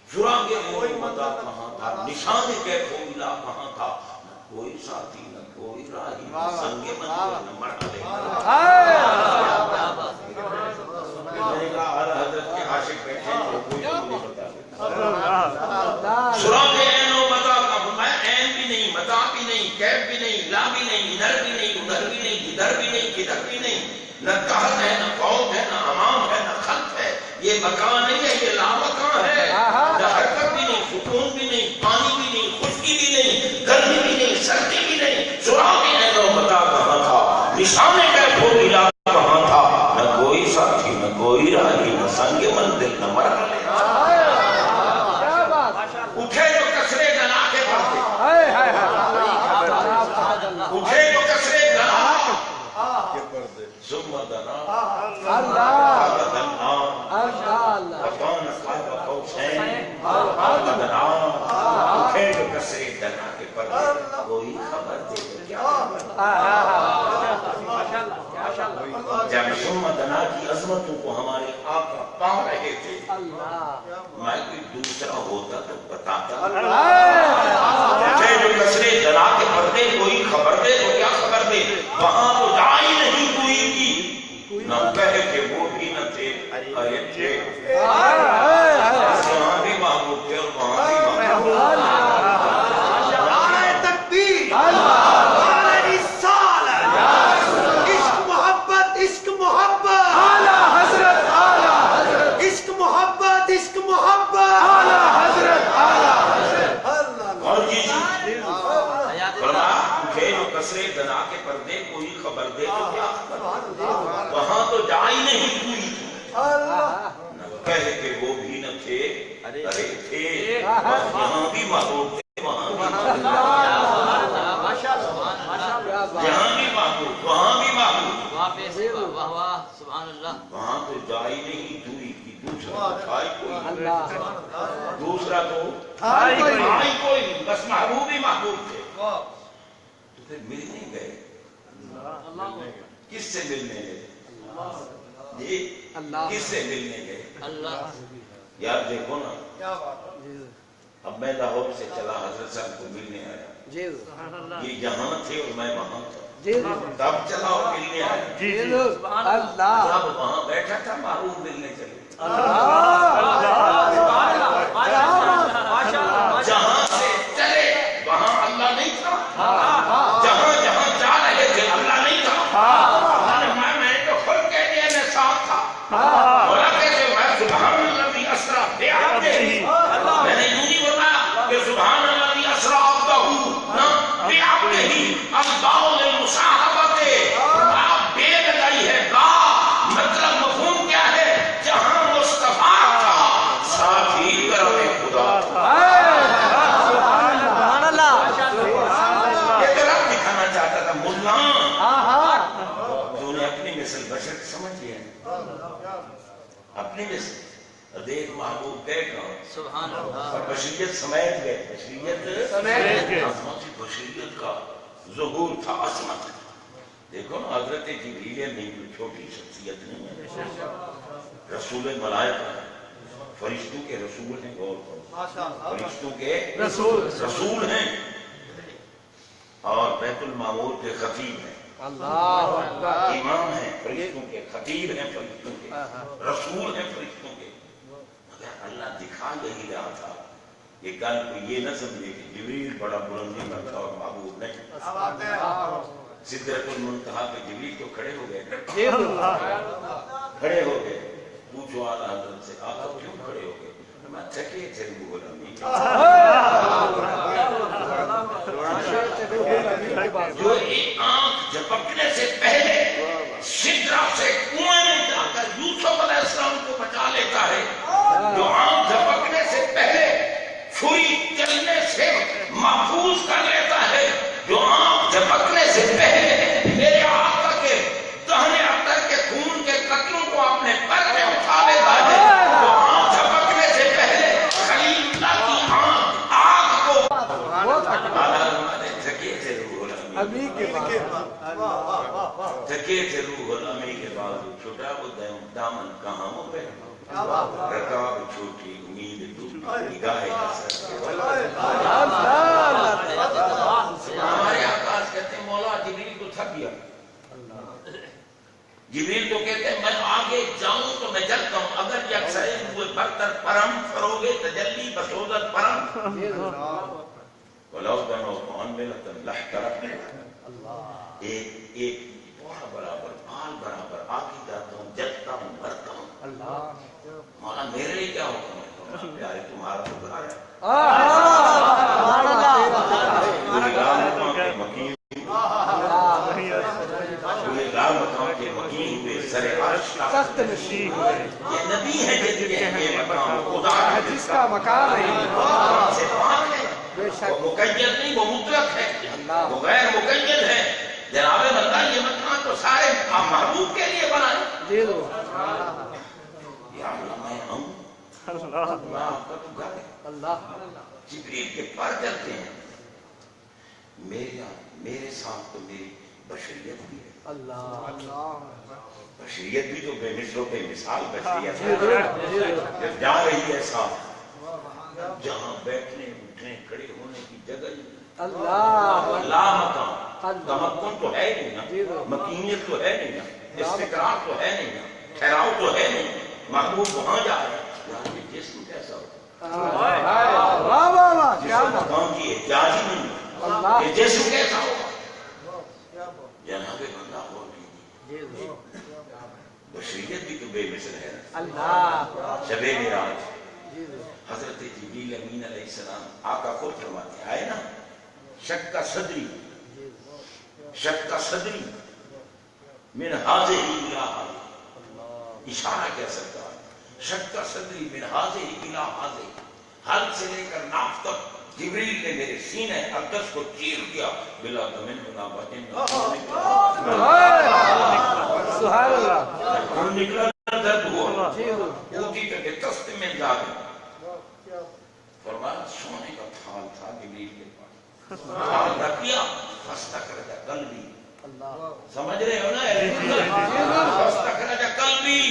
سراغ عین و متا کہاں تھا, نشانے کیف و الا کہاں تھا, کوئی ساتھی نہ کوئی راہی, سنگ منزل نہ مرحلے. میں نے کہا اعلیٰ حضرت کے عاشق بیٹھے تو کوئی نہیں بتا. سراغ عین و متا کا فرمایا عین بھی نہیں, متا بھی نہیں, کیف بھی نہیں, لا بھی نہیں, ادھر بھی نہیں, ادھر بھی نہیں, ادھر بھی نہیں, کدھر بھی نہیں. نہ قحط ہے نہ فوت ہے نہ امام ہے نہ خلف ہے. یہ مکان نہیں ہے, یہ لامکان ہے. نہ حرکت بھی نہیں, سکون بھی نہیں, پانی بھی نہیں, خشکی بھی نہیں, گرمی بھی نہیں, سردی بھی نہیں. سراغ عین و متا کہاں تھا, نشانے کیف و الا کہاں تھا, نہ کوئی ساتھی نہ کوئی راہی, نہ سنگ منزل نہ مرحلے. اٹھے جو کسرے گنا کے پڑھتے, اٹھے جو کسرے گنا کے پڑھتے, ثم دنا فغدنا فکان قاب قوسین او ادنی. اٹھے جو کسرے گنا کے پڑھتے, کوئی خبر دے تو کیا. جب ثم دنا کی عظمتوں کو ہمارے آقا پا رہے تھے, میں کوئی دوسرا ہوتا تو بتاتا. جو کسرے جنا کے پردے, کوئی خبر دے تو کیا خبر دے. وہاں تو جا ہی نہیں کوئی کی, نہ کہے کہ وہ بھی نہ تھے, ارے تھے. وہاں بھی محبوب تھے اور وہاں بھی محبوب. تکبیر, عشق محبت, عشق محبت, اعلیٰ حضرت, اعلیٰ حضرت, عشق محبت, عشق محبت, اعلیٰ حضرت, اعلیٰ حضرت. اور فرمایا مجھے جو کسرے دنا کے پردے کوئی خبر دے تو کیا خبر، وہاں تو جا ہی نہیں ہوئی کہہ کے وہ بھی نہ تھے ارے تھے، یہاں بھی محبوب تھے وہاں بھی محبوب، یہاں بھی محبوب وہاں بھی محبوب، وہاں تو جا ہی نہیں ہوئی کہ دوسرا کھائی کوئی، دوسرا تو کھائی کوئی، بس محبوب ہی محبوب تھے۔ تو پھر ملنے گئے، کس سے ملنے گئے جی، کس سے ملنے گئے؟ یار دیکھو نا، اب میں لاہور سے چلا حضرت صاحب کو ملنے آیا، یہ یہاں تھے اور میں وہاں تھا، تب چلا اور ملنے آیا، جب وہاں بیٹھا تھا محبوب ملنے چلے، جہاں سے چلے وہاں اللہ نہیں تھا، جہاں جہاں جا رہے تھے اللہ نہیں تھا، میں تو خود کہہ دیا میں ساتھ تھا، بولا کیسے میں سبحان اللہ اسرا بعبدہ، میں نے یوں نہیں بولا کہ سبحان اللہ اسرا بعبدہ الباء للمصاحبۃ، آپ بے لگائی ہے با، مطلب مفہوم کیا ہے، جہاں مصطفیٰ تھا ساتھ ہی کرم خدا تھا، یہ تو رب دکھانا چاہتا تھا ملا جو نے اپنی مثل بشر سمجھ لیا، اپنی مثل دیکھ محبوب گئے کہاں اور بشریت سمیت گئے، بشریت عظمت بشریت کا ظہور تھا، عظمت۔ دیکھو نا حضرت جبریل نہیں کوئی چھوٹی شخصیت نہیں ہے، رسول ملائکہ ہے، فرشتوں کے رسول ہیں، غور کرو، فرشتوں کے رسول ہیں، اور بیت المعمور کے خطیب ہیں، امام ہیں فرشتوں کے، خطیب ہیں فرشتوں کے، رسول ہیں فرشتوں کے، مگر اللہ دکھا یہی رہا تھا، یہ کل کو یہ نہ سمجھے کہ جبریل بڑا بلندی میں تھا اور محبوب نہیں، سدرۃ المنتہا پہ جبریل تو کھڑے ہو گئے، کھڑے ہو گئے، پوچھو اعلیٰ حضرت سے آقا کیوں کھڑے ہو گئے، میں تھکے تھے روح الامین، جو ایک آنکھ جھپکنے سے پہلے سدرہ سے کنویں میں جا کر یوسف علیہ السلام کو بچا لیتا ہے، جو آنکھ جھپکنے سے پہلے چھری چلنے سے محفوظ کر لیتا ہے، جو آنکھ جھپکنے سے پہلے میرے آقا کے دہنے اختر کے خون کے قطروں کو اپنے پر میں اٹھا لیتا ہے، جو آنکھ جھپکنے سے پہلے خلیل اللہ کی آنکھ کو تھکے تھے روح الامین کے بعد چھوٹا وہ دامن کہاں وہ پہ رکاب چھوٹی امید ٹوٹی نگاہ حسرت ہمارے آقاز کہتے ہیں مولا جبریل کو تھک گیا، جبریل تو کہتے ہیں میں آگے جاؤں تو میں جلتا ہوں، اگر یکسرے ہوئے برتر پرم فروغ تجلی بسودت پرم ولو دنو کون ملتن لحترق، ایک پورا برابر بال برابر آگے جاتا ہوں، جلتا ہوں، مرتا ہوں، مولا میرے لیے کیا حکم ہے، پیارے تمہارا گزار ہے، پوری رام مقام کے مقیم پوری رام مقام کے مقیم ہوئے سر عرش تخت نشین ہوئے، یہ نبی ہے جن کے یہ مقام خدا ہے جس کا مقام ہے، سے پاک ہے، وہ مقید نہیں، وہ مطلق ہے، وہ غیر مقید ہے، جناب اللہ یہ مقام تو سارے محبوب کے لیے بنائے، یا اللہ میں ہوں، اللہ آپ کا تو گھر ہے، جبریل کے پر چلتے ہیں، میرے ساتھ تو میری بشریت بھی ہے، بشریت بھی تو بے مثل و بے مثال بشریت ہے، جب جا رہی ہے ساتھ، جہاں بیٹھنے اٹھنے کھڑے ہونے کی جگہ اللہ مقام، تمکن تو ہے نہیں نا، مکینیت تو ہے نہیں نا، استقرار تو ہے نہیں نا، ٹھہراؤ تو ہے نہیں، محبوب وہاں جا رہے ہیں، یہاں یہ جسم کیسا ہوتا ہے، جسم مقام کی احتیاج ہی نہیں، یہ جسم کیسا ہوگا، جناب بندہ ہو کی بشریت بھی تو بے مثل ہے، شب معراج حضرت جبریل امین علیہ السلام آقا خود فرماتے ہیں، آئے نا شک کا صدری من حاضر الہ اشارہ کیا سکتا ہے، شک کا صدری من حاضر الہ حاضر، حد سے لے کر ناف تک جبریل نے میرے سینے اقدس کو چیر دیا، بلا دمن بلا بطن سبحان اللہ، خون نکلا درد ہوا، اوٹی کر کے تست میں جا گیا، فرمایا سونے کا تھال تھا جبریل کے پاس، تھال رکھ دیا، فاستخرج قلبی، سمجھ رہے ہو نا، فاستخرج قلبی،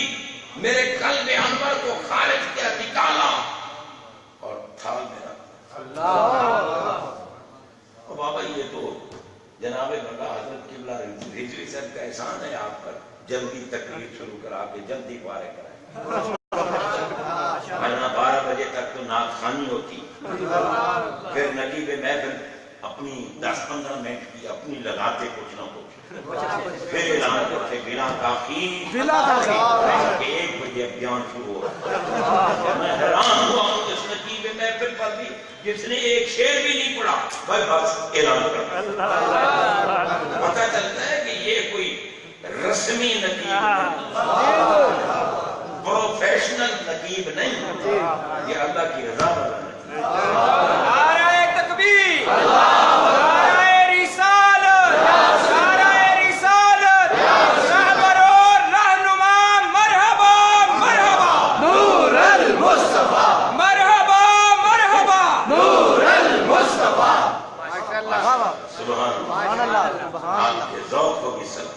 میرے قلب انور کو خارج کیا، نکالا اور تھال میں رکھ دیا۔ بابا یہ تو جناب بندہ حضرت قبلہ رضوی صاحب کا احسان ہے آپ پر، جلدی تقریر شروع کرا کے جلدی پارے کرائیں، ورنہ 12 بجے تک تو نعت خوانی ہوتی، پھر نقیب محفل اپنی 10-15 منٹ کی اپنی لگاتے کچھ نہ کچھ، پھر اعلان کرتے بلا تاخیر کہ 1 بجے بیان شروع ہو۔ میں حیران ہوا ہوں اس نقیب محفل پر بھی جس نے ایک شعر بھی نہیں پڑھا، بس اعلان کرتا، پتہ چلتا ہے کہ یہ کوئی رسمی نقیب پروفیشنل نقیب نہیں، یہ اللہ کی رضا والا نہیں۔ نعرہ تکبیر، نعرہ رسالت، نعرہ رسالت، رہبر اور رہنما، مرحبا مرحبا نور المصطفیٰ، مرحبا مرحبا نور المصطفیٰ۔ سبحان اللہ، آپ کے ذوق کو بھی سلام۔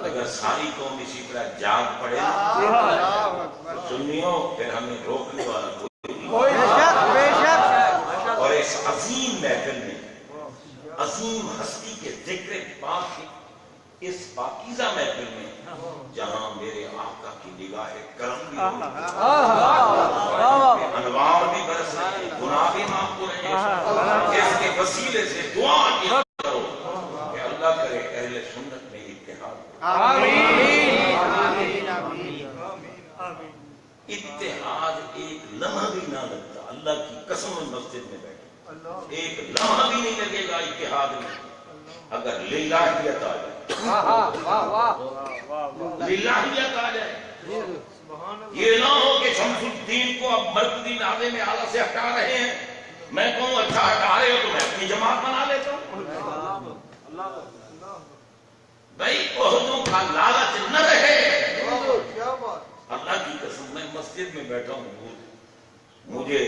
اگر ساری قوم اسی طرح جاگ پڑے سنیوں، پھر ہمیں روکنے والا کوئی نہیں۔ اور اس عظیم محفل میں عظیم ہستی کے ذکر پاک کی اس پاکیزہ محفل میں جہاں میرے آقا کی نگاہ کرم بھی انوار بھی برس رہے، گناہ بھی معاف ہو رہے ہیں، اس کے وسیلے سے دعا کیا کرو کہ اللہ کرے اہل سنت میں اتحاد ہو۔ اتحاد ایک لمحہ بھی نہ لگتا، اللہ کی قسم مسجد میں بیٹھے ایک لمحہ بھی نہیں لگے گا اتحاد میں، اگر للہیت آ جائے، للہیت آ جائے، یہ نہ ہو کہ شمس الدین کو اب مرکزی نعرے میں اعلیٰ سے ہٹا رہے ہیں، میں کہوں اچھا ہٹا رہے ہو تو میں اپنی جماعت بنا لیتا ہوں۔ بھائی عہدوں کا لالچ نہ رہے، اللہ کی قسم میں مسجد میں بیٹھا ہوں، مجھے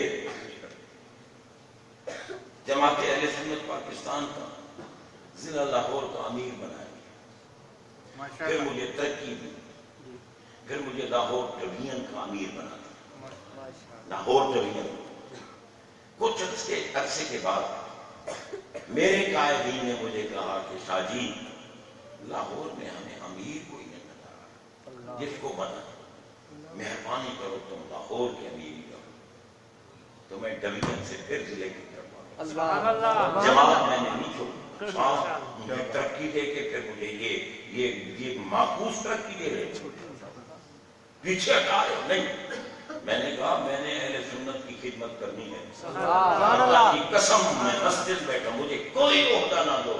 جماعت اہل سنت پاکستان کا ضلع لاہور کا امیر بنایا، پھر مجھے ترقی دی، پھر مجھے لاہور ٹربین کا امیر بنا دیا، لاہور ٹربین۔ کچھ عرصے کے بعد میرے قائدین نے مجھے کہا کہ شاہ جی لاہور میں ہمیں امیر کوئی نہیں بتا، جس کو بنا مہربانی کرو تم لاہور کے امیر کرو، تو میں ڈویژن سے پھر ضلع کی طرف جماعت میں نے نہیں چھوڑی، مجھے ترقی دے کے پھر مجھے یہ معکوس ترقی دے رہے، پیچھے ہٹا رہے نہیں۔ میں نے کہا میں نے اہل سنت کی خدمت کرنی ہے، اللہ کی قسم میں مسجد بیٹھا، مجھے کوئی عہدہ نہ دو،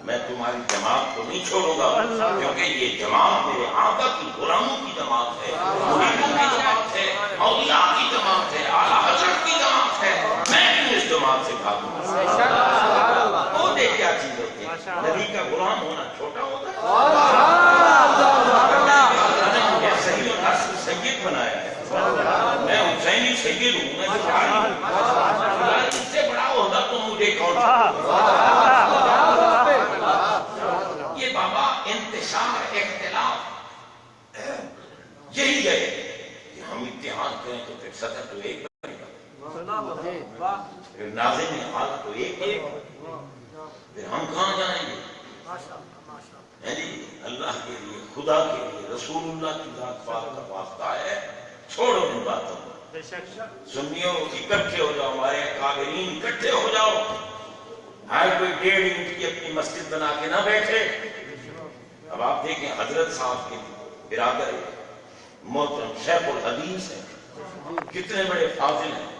میں تمہاری جماعت کو نہیں چھوڑوں گا، کیونکہ یہ جماعت میرے آقا کی غلاموں کی جماعت ہے، مریدوں کی جماعت ہے، اولیاء کی جماعت ہے، اعلیٰ حضرت کی جماعت ہے، میں کیوں اس جماعت سے بھاگوں گا؟ وہ دیکھ کیا چیز ہوتی ہے، نبی کا غلام ہونا چھوٹا ہوتا ہے، صحیح اور نسل سید بنایا ہے، میں حسینی سید ہوں، میں بخاری، اس سے بڑا عہدہ تو مجھے کون یہ بابا انتشار اختلاف یہی ہے کہ ہم اتحاد کریں تو پھر صدر تو ایک بنے گا، پھر ناظم حال تو ایک بنے گا، پھر ہم کہاں جائیں گے؟ اللہ کے لیے، خدا کے لیے، رسول اللہ کی ذات پاک کا واسطہ ہے، چھوڑو ان باتوں کو، سنیوں اکٹھے ہو جاؤ، ہمارے قابلین اکٹھے ہو جاؤ، ہر کوئی 1.5 اینٹ کی اپنی مسجد بنا کے نہ بیٹھے۔ اب آپ دیکھیں حضرت صاحب کے برادر محترم شیخ الحدیث ہیں، کتنے بڑے فاضل ہیں،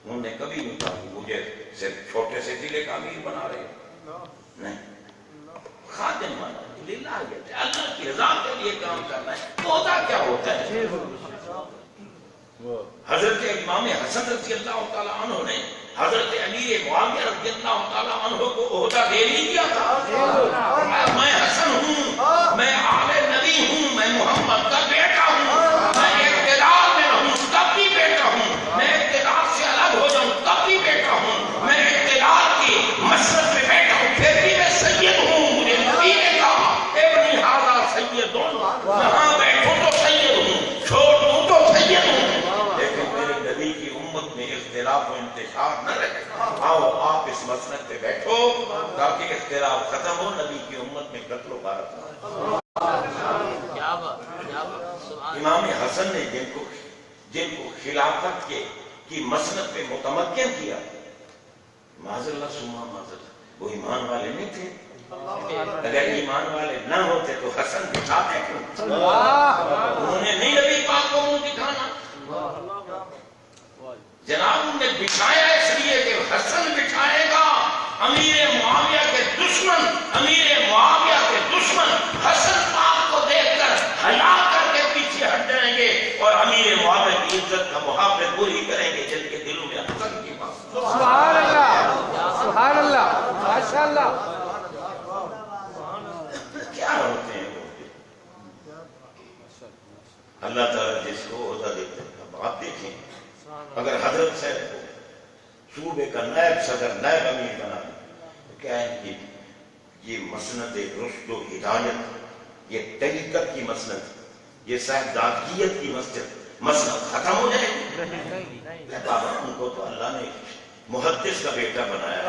انہوں نے کبھی نہیں کہا کہ مجھے صرف چھوٹے سے ضلع کا امیر بنا رہے ہیں، نہیں، خادم بنا للہ، اللہ کی رضا کے لیے کام کرنا ہے۔ عہدہ کیا ہوتا ہے؟ حضرت امام حسن رضی اللہ تعالیٰ عنہ نے حضرت امیر معاویہ رضی اللہ تعالیٰ عنہ کو عہدہ دے نہیں دیا تھا، میں حسن ہوں، میں آل نبی ہوں، میں محمد کا بیٹا ہوں، میں اقتدار میں رہوں تب بھی بیٹا ہوں، میں اقتدار سے الگ ہو جاؤں تب بھی بیٹا ہوں، میں اقتدار کی مسجد میں بیٹا ہوں پھر بھی میں سید ہوں، مجھے نبی نے کہا ابنی ھذا سید، یہاں بیٹھوں تو سید ہوں، چھوڑ دوں تو سید ہوں، لیکن میرے نبی کی امت میں اختلاف و انتشار نہ رہے۔ آؤ آپ اس مسند پہ بیٹھو تاکہ اختلاف ختم ہو، نبی کی امت میں قتل و غارت نہ ہو۔ امام حسن نے جن کو خلافت کی مسند پہ متمکن کیا، معاذ اللہ ثم معاذ اللہ، وہ ایمان والے نہیں تھے؟ اگر ایمان والے نہ ہوتے تو حسن بچھاتے کیوں؟ انہوں نے نہیں نبی پاک کو منہ دکھانا، جناب انہوں نے بچھایا اس لیے کہ حسن بچھائے گا، امیر معاویہ کے دشمن، امیر معاویہ کے دشمن حسن پاک کو دیکھ کر حیا کر کے پیچھے ہٹ جائیں گے اور امیر معاویہ کی عزت کا محافظ وہی کریں گے جن کے دلوں میں حسن کی بات۔ سبحان اللہ، سبحان اللہ، ماشاء اللہ۔ کیا ہوتے ہیں وہ؟ اللہ تعالیٰ جس کو عہدہ دیتے ہیں، اب آپ دیکھیں اگر حضرت صاحب کو صوبے کا نائب صدر، نائب امیر بنا تو کیا ہے کہ یہ مسند رشد و ہدایت، یہ طریقت کی مسند، یہ صاحبزادگیت کی مسند ختم ہو جائے گی؟ بابا ان کو تو اللہ نے محدث کا بیٹا بنایا ہے،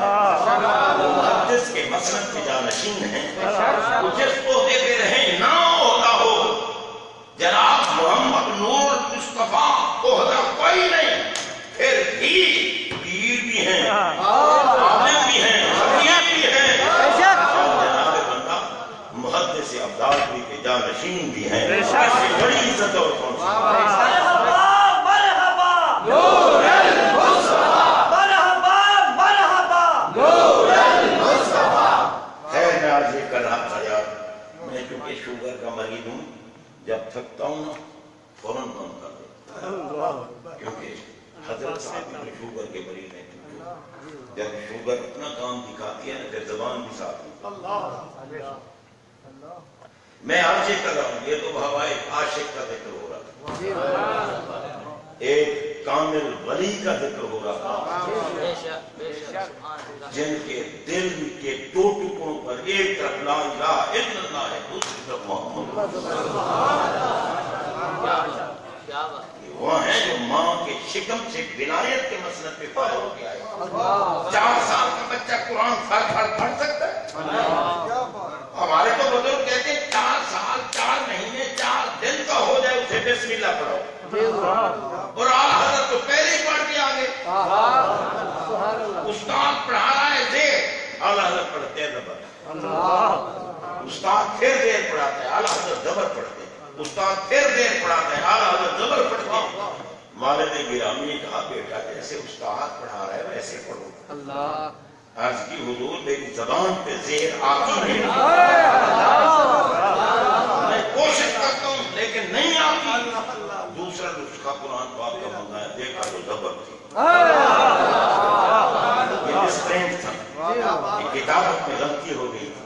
وہ محدث کے مسند کے جانشین ہیں، جس عہدے پہ رہیں نہ عہدہ ہو، جناب محمد نور مصطفیٰ عہدہ کوئی نہیں، پھر بھی پیر بھی ہیں، عالم بھی ہیں، حکیم بھی ہیں، جناب بندہ محدث ابدال بھی کے جانشین بھی ہیں، اس سے بڑی عزت اور کون سی؟ شوگر کا مریض ہوں، جب تھکتا ہوں نا فوراً کام کر دیتا ہوں، کیونکہ حضرت صاحب میں شوگر کے مریض ہیں، جب شوگر اپنا کام دکھاتی ہے نا پھر زبان بھی ساتھ ہوتی ہے۔ میں عرض کر رہا ہوں، یہ تو ہوائے عاشق کا ذکر ہو رہا تھا، ایک کامل ولی کا ذکر ہو رہا تھا، جن کے دل کے دو ٹکڑوں پر ایک طرف لا الہ الا اللہ ہے، دوسری طرف محمد وہ ہیں جو ماں کے شکم سے ولایت کے مسند پہ فائر ہو گیا ہے۔ 4 سال کا بچہ قرآن پڑھ سکتا ہے؟ ہمارے تو بزرگ کہتے ہیں 4 سال 4 مہینے 4 دن کا ہو جائے اسے بسم اللہ پڑھو، اور آل حضرت تو پہلے ہی پڑھ کے آگے، استاد پڑھا رہا ہے زیر، آل حضرت پڑھتے ہیں زبر، استاد پھر زیر پڑھاتا ہے، آل حضرت زبر پڑھتے ہیں، استاد پھر زیر پڑھاتا ہے، آل حضرت زبر پڑھتے ہیں۔ والد گرامی نے کہا بیٹا جیسے استاد پڑھا رہا ہے ویسے پڑھو۔ عرض کی حضور میری زبان پہ زیر آتی نہیں، میں کوشش کرتا ہوں لیکن نہیں آتی۔ دوسرا نسخہ قرآن پاک کا بنتا ہے، دیکھا تو زبر تھی، یہ ڈسٹرینٹ تھا، یہ کتابت میں غلطی ہو گئی تھی۔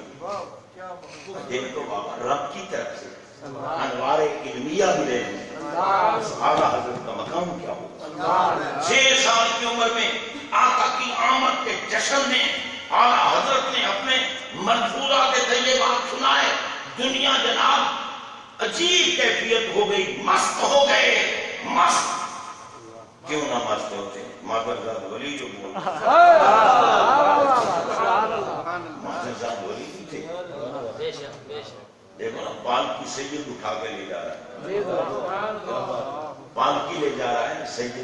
دیکھو بابا رب کی طرف سے انوار علمیہ ملے ہیں، اعلیٰ حضرت کا مقام کیا ہوگا؟ 6 سال کی عمر میں آقا کی آمد کے جشن میں اعلیٰ حضرت نے اپنے ملفوظات طیبات سنائے، دنیا جناب عجیب کیفیت ہو گئی، مست ہو گئے، مست کیوں نہ مست ہوتے؟ مادرزاد ولی جو بول مادرزاد ولی نہیں تھے، دیکھو نا پالکی سید اٹھا کے لے جا رہا ہے، پالکی لے جا رہا ہے سید،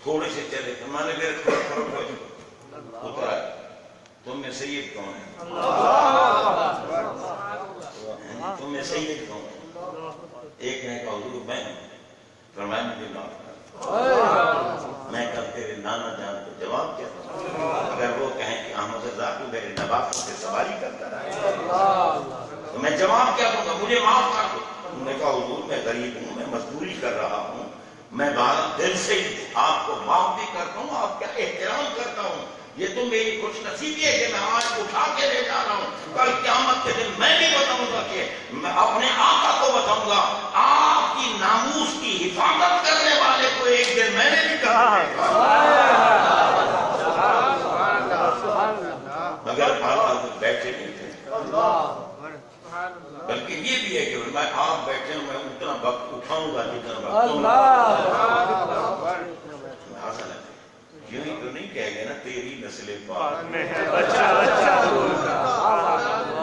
تھوڑے سے چلے میں نے میرے تھوڑا اترا، تم میں سید کون ہے؟ تم میں سید کون ہے؟ ایک نے کہا حضور میں ہوں، فرمایا مجھے معاف کر، میں کہا رضا تو میرے نوازوں سے سواری کرتا رہا. تو میں جواب کیا دوں گا؟ مجھے معاف کر دو. انہوں نے کہا حضور میں غریب ہوں, میں مزدوری کر رہا ہوں, میں دل سے آپ کو معاف بھی کرتا ہوں, آپ کا احترام کرتا ہوں. یہ تو میری خوش نصیبی ہے کہ میں آج اٹھا کے لے جا رہا ہوں. کل قیامت کے دن میں بھی بتاؤں گا کہ میں اپنے آقا کو بتاؤں گا آپ کی ناموس کی حفاظت کرنے والے کو ایک دن میں نے بھی کہا. مگر آپ بیٹھے نہیں تھے, بلکہ یہ بھی ہے کہ میں آپ بیٹھے ہوں, میں اتنا وقت اٹھاؤں گا جتنا وقت یوں ہی تو نہیں کہہ گئے نا تیری نسل پاک میں ہے,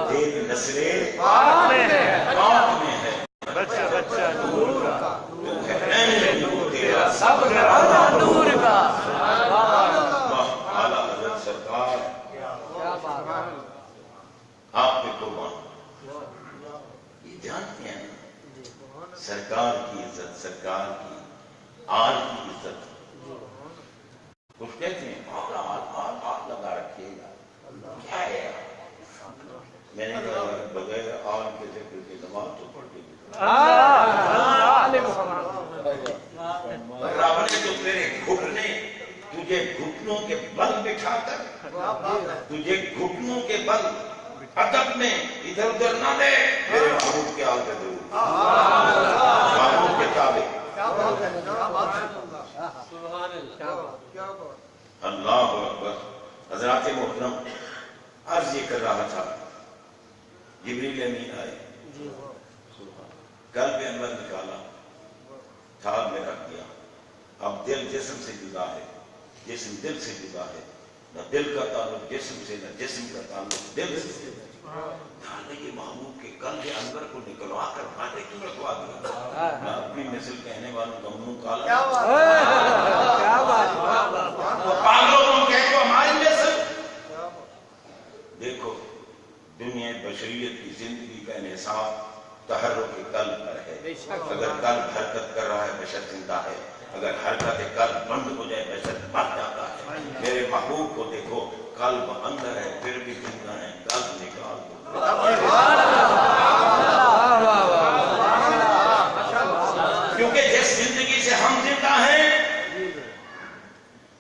تیری نسل پاک میں ہے, تو ہے تیرا سب گھرانہ نور کا. اعلیٰ حضرت سرکار آپ پہ قربان. یہ جانتے ہیں سرکار کی عزت, سرکار کی آل کی عزت. کچھ کہتے ہیں آل لگا رکھیے گا, کیا ہے میں نے کہا بغیر آل کے ذکر کے نماز تو پڑھ کے رب نے تو تیرے گھٹنے تجھے گھٹنوں کے بل بٹھا کر, تجھے گھٹنوں کے بل ادب میں ادھر ادھر نہ دے, میرے محبوب کے آل کے ضرور محبوب کے تابع. اللہ اکبر. حضرات محترم, عرض یہ کر رہا تھا, جبریل امین آئے, قلب انور نکالا, تھال میں رکھ دیا. اب دل جسم سے جدا ہے, جسم دل سے جدا ہے, نہ دل کا تعلق جسم سے, نہ جسم کا تعلق دل سے. یہ محبوب کے قلب انور کو نکلوا کر باتیں کیوں رکھوا دیا؟ میں اپنی نسل کہنے والوں کا منہ کالا. پاگلوں تم کہتے ہو ہماری نسل. دیکھو دنیا بشریت کی زندگی کا انحصار تحرک قلب پر ہے. اگر قلب حرکت کر رہا ہے بشر زندہ ہے, اگر حرکت قلب بند ہو جائے بشر مر جاتا ہے. میرے محبوب کو دیکھو, قلب اندر ہے پھر بھی زندہ ہے, قلب نکال دو. کیونکہ جس زندگی سے ہم زندہ ہیں,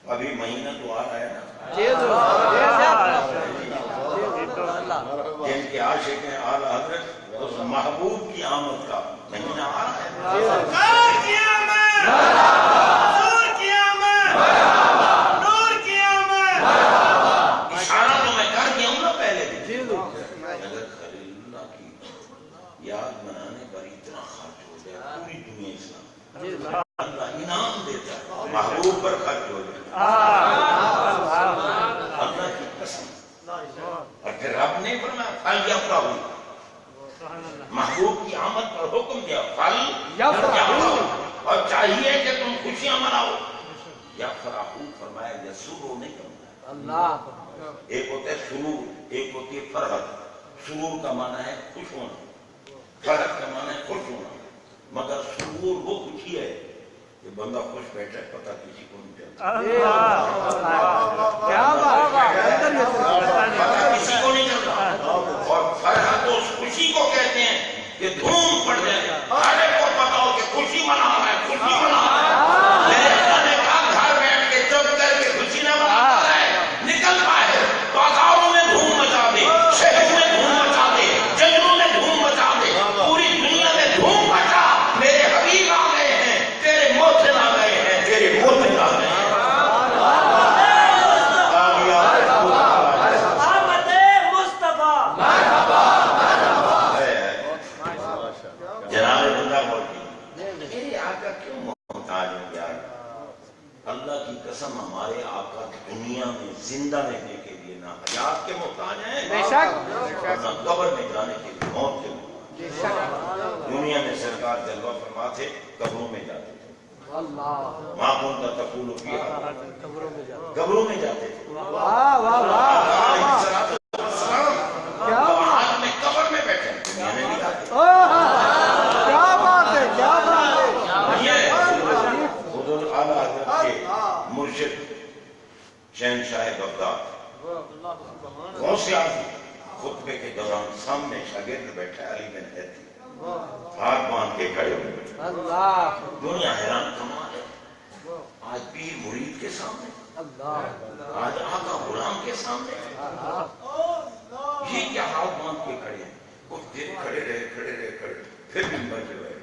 ابھی مہینہ تو آ رہا ہے نا, جن کے عاشق ہیں اعلیٰ حضرت, اس محبوب کی آمد کا مہینہ آ رہا ہے. اشارہ تو میں کر دیا ہوں نا پہلے بھی. اگر خلیل اللہ کی یاد منانے پر اتنا خرچ ہو جائے پوری دنیا اسلام, اللہ انعام دیتا ہے, محبوب پر خرچ ہو جائے اللہ کی قسم. اور پھر رب نے فرمایا پھل یفرحوا, محبوب کی آمد پر حکم دیا پھل یفرحوا, اور چاہیے کہ تم خوشیاں مناؤ. یفرحوا فرمایا یسروا نہیں کرنا. ایک ہوتا ہے سرور, ایک ہوتی ہے فرحت. سرور کا معنی ہے خوش ہونا, فرحت کا معنی ہے خوش ہونا. مگر سرور وہ خوشی ہے کہ بندہ خوش بیٹھا ہے, پتہ کسی کو نہیں چلتا, پتہ کسی کو نہیں چلتا. اور فرحت اس خوشی کو کہتے ہیں کہ دھوم پڑ جائے, ہر ایک کو پتا ہو کہ خوشی منا رہا ہے, خوشی منا رہا ہے. میرے اللہ نے کہا گھر بیٹھ کے چپ کر کے خوشی نہ منا رہا ہے, نکل باہر, بازاروں میں دھوم مچا دے, شہروں میں دھوم مچا دے, جنگلوں میں دھوم مچا دے, پوری دنیا میں دھوم مچا. میرے حبیب آ گئے ہیں, تیرے محسن آ گئے ہیں, تیرے محسن آ گئے ہیں. جناب بندہ موٹی, میرے آقا کیوں محتاج ہو یار؟ اللہ کی قسم ہمارے آقا دنیا میں زندہ رہنے کے لیے نہ حیات کے محتاج ہیں, نہ قبر میں جانے کے لیے موت کے محتاج. دنیا میں سرکار جلوہ فرما تھے, قبروں میں جاتے تھے. وہاں کون تھا تقول فیہا, قبروں میں جاتے تھے. آج میں قبر میں بیٹھے, دنیا میں نہیں آتے. مرشد شہنشاہ بغداد غوث اعظم خطبے کے دوران سامنے شاگرد بیٹھا علی بن ہیتی ہاتھ باندھ کے کھڑے ہوئے، دنیا حیران کمال ہے، آج پیر مرید کے سامنے، آج آقا غلام کے سامنے، یہ کیا ہاتھ باندھ کے کھڑے ہیں؟ کچھ دیر کھڑے رہے پھر منبر پہ گئے،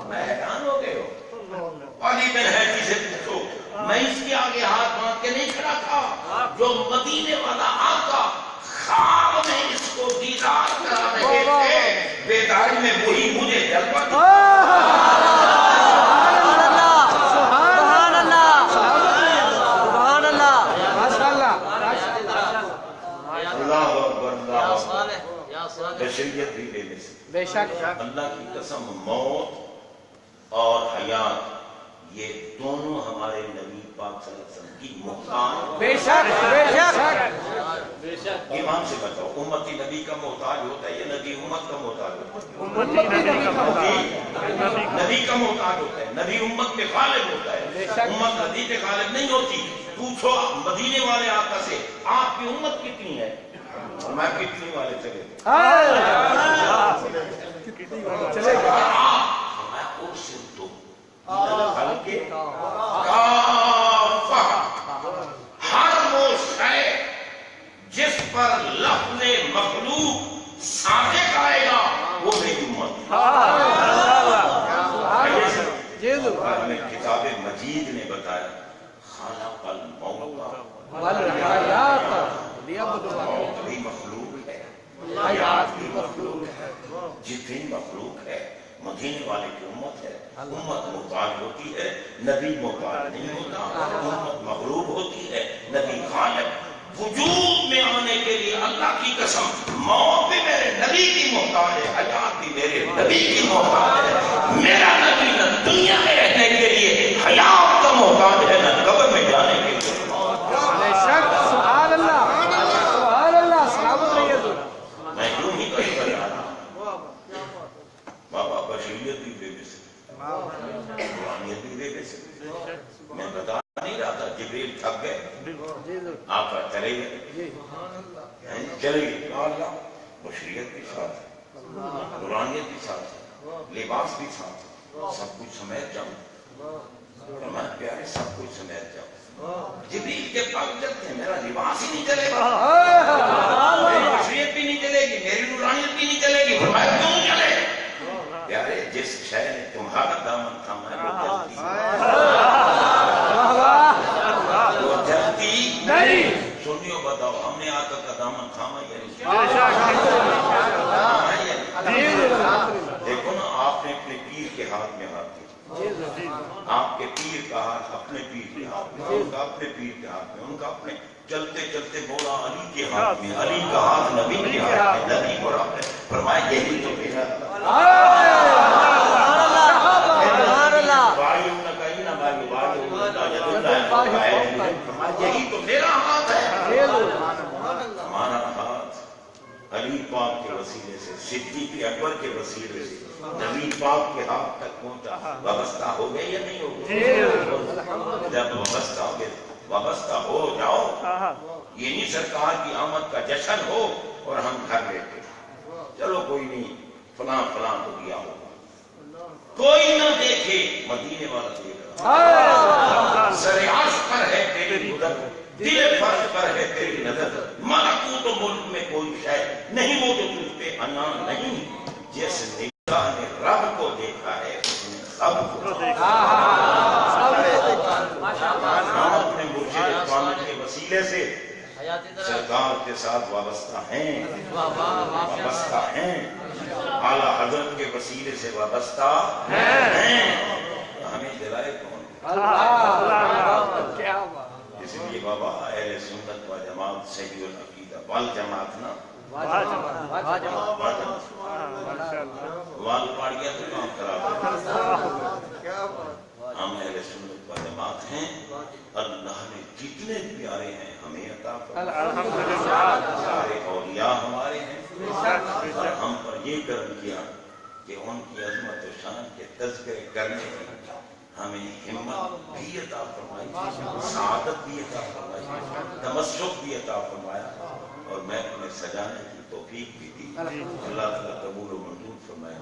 میں حیران ہو گئے ہو۔ علی بن ہیتی سے پوچھو، میں اس کے آگے ہاتھ باندھ کے نہیں کھڑا تھا، جو مدینے والا آقا خواب میں اس کو دیدار کرا رہے تھے، بیداری میں وہی مجھے جلوہ دیا۔ بشریت بھی لے لے سکتے، بے شک اللہ کی قسم، موت اور حیات یہ دونوں ہمارے نبی پاک صلی اللہ علیہ وسلم کی محتاج۔ بے شک بے شک ایمان سے بتاؤ، امتی نبی کا محتاج ہوتا ہے یا نبی امت کا محتاج ہوتا ہے؟ نبی کا محتاج ہوتا ہے، نبی امت پہ غالب ہوتا ہے، امت نبی پہ غالب نہیں ہوتی۔ پوچھو مدینے والے آقا سے، آپ کی امت کتنی ہے؟ میں کتنی والے چلے گئے؟ ہر وہ شے جس پر لفظ مخلوق صادق آئے گا وہ میری امت ہے۔ کتاب مجید نے بتایا خالق الموت والحیات موت بھی مخلوق ہے، حیات بھی مخلوق ہے، جتنی مخلوق ہے مدینے والے کی امت ہے۔ امت محتاج ہوتی ہے، نبی محتاج نہیں ہوتا، امت مغلوب ہوتی ہے، نبی غالب۔ وجود میں آنے کے لیے اللہ کی قسم موت بھی میرے نبی کی محتاج ہے، حیات بھی میرے نبی کی محتاج ہے۔ میرا نبی نہ دنیا میں رہنے کے لیے حیات کا محتاج ہے، نہ قبر میں جانے کے لیے۔ بے شک سبحان اللہ سلامت رہیے حضور۔ میں یوں ہی کہیں پر جا رہا ہوں، بابا بشریت بھی بے بس، قرآنیت بھی بے بس۔ میں بتا نہیں رہا تھا، جبریل تھک گئے، آقا چلے گئے، چلے گئے، اللہ بشریت بھی ساتھ ہے، قرآنیت بھی ساتھ ہے، لباس بھی ساتھ ہے، سب کچھ سمیت جاؤں، فرمایا پیارے سب کچھ سمیت جاؤں۔ جبریل کے پاس جب تھے میرا لباس ہی نہیں چلے گا، میری بشریت بھی نہیں چلے گی، میری نورانیت بھی نہیں چلے گی۔ فرمایا کیوں چلے؟ پیارے جس شے نے تمہارا دامن تھاما ہے وہ جلتی نہیں۔ سنیو بتاؤ، ہم نے آقا کا دامن تھاما یا نہیں؟ دیکھو نا، آپ نے اپنے پیر کے ہاتھ میں ہاتھ دیا، آپ کے پیر کا ہاتھ اپنے پیر کے ہاتھ میں، ان کا اپنے پیر کے ہاتھ میں، ان کا اپنے چلتے چلتے مولا علی کے ہاتھ میں، علی کا ہاتھ نبی کے ہاتھ میں، نبی کو آپ نے فرمایا یہی تو میرا یہی تو میرا ہاتھ ہے۔ ہمارا ہاتھ علی پاک کے وسیلے سے، صدیق اکبر کے وسیلے سے نبی پاک کے ہاتھ تک پہنچا۔ وابستہ ہو گئے یا نہیں ہو گئے؟ جب وابستہ ہو گئے، وابستہ ہو جاؤ، یہ نہیں سرکار کی آمد کا جشن ہو اور ہم گھر بیٹھے چلو کوئی نہیں فلاں فلاں تو دیا ہوگا، کوئی نہ دیکھے مدینے والا دیکھ رہا، سریاس پر ہے تیری نظر، دل فرش پر ہے تیری نظر، ملکوت و ملک میں کوئی شے نہیں وہ جو تجھ پہ انا نہیں۔ جس نگاہ نے رب کو دیکھا ہے اس نے سب کو دیکھا۔ ہم اپنے مرشد کامل کے وسیلے سے سرکار کے ساتھ وابستہ ہیں، وابستہ ہیں، اعلیٰ حضرت کے وسیلے سے وابستہ ہیں۔ ہمیں دلائے کون؟ اس لیے بابا اہل سنت و جماعت صحیح العقیدہ والجماعت نا وال پاڑ گیا تو کام کرا دیا۔ ہم اہل سنت و جماعت ہیں، اللہ نے جتنے پیارے ہیں ہمیں عطا فرمائے، سارے اولیاء ہمارے ہیں، اور ہم پر یہ کرم کیا کہ ان کی عظمت و شان کے تذکرے کرنے کی ہمیں ہمت بھی عطا فرمائی، سعادت بھی عطا فرمائی۔ تمسک بھی عطا فرمایا اور میں انہیں سجانے کی توفیق بھی دی. اللہ تعالیٰ قبول و منظور فرمائے.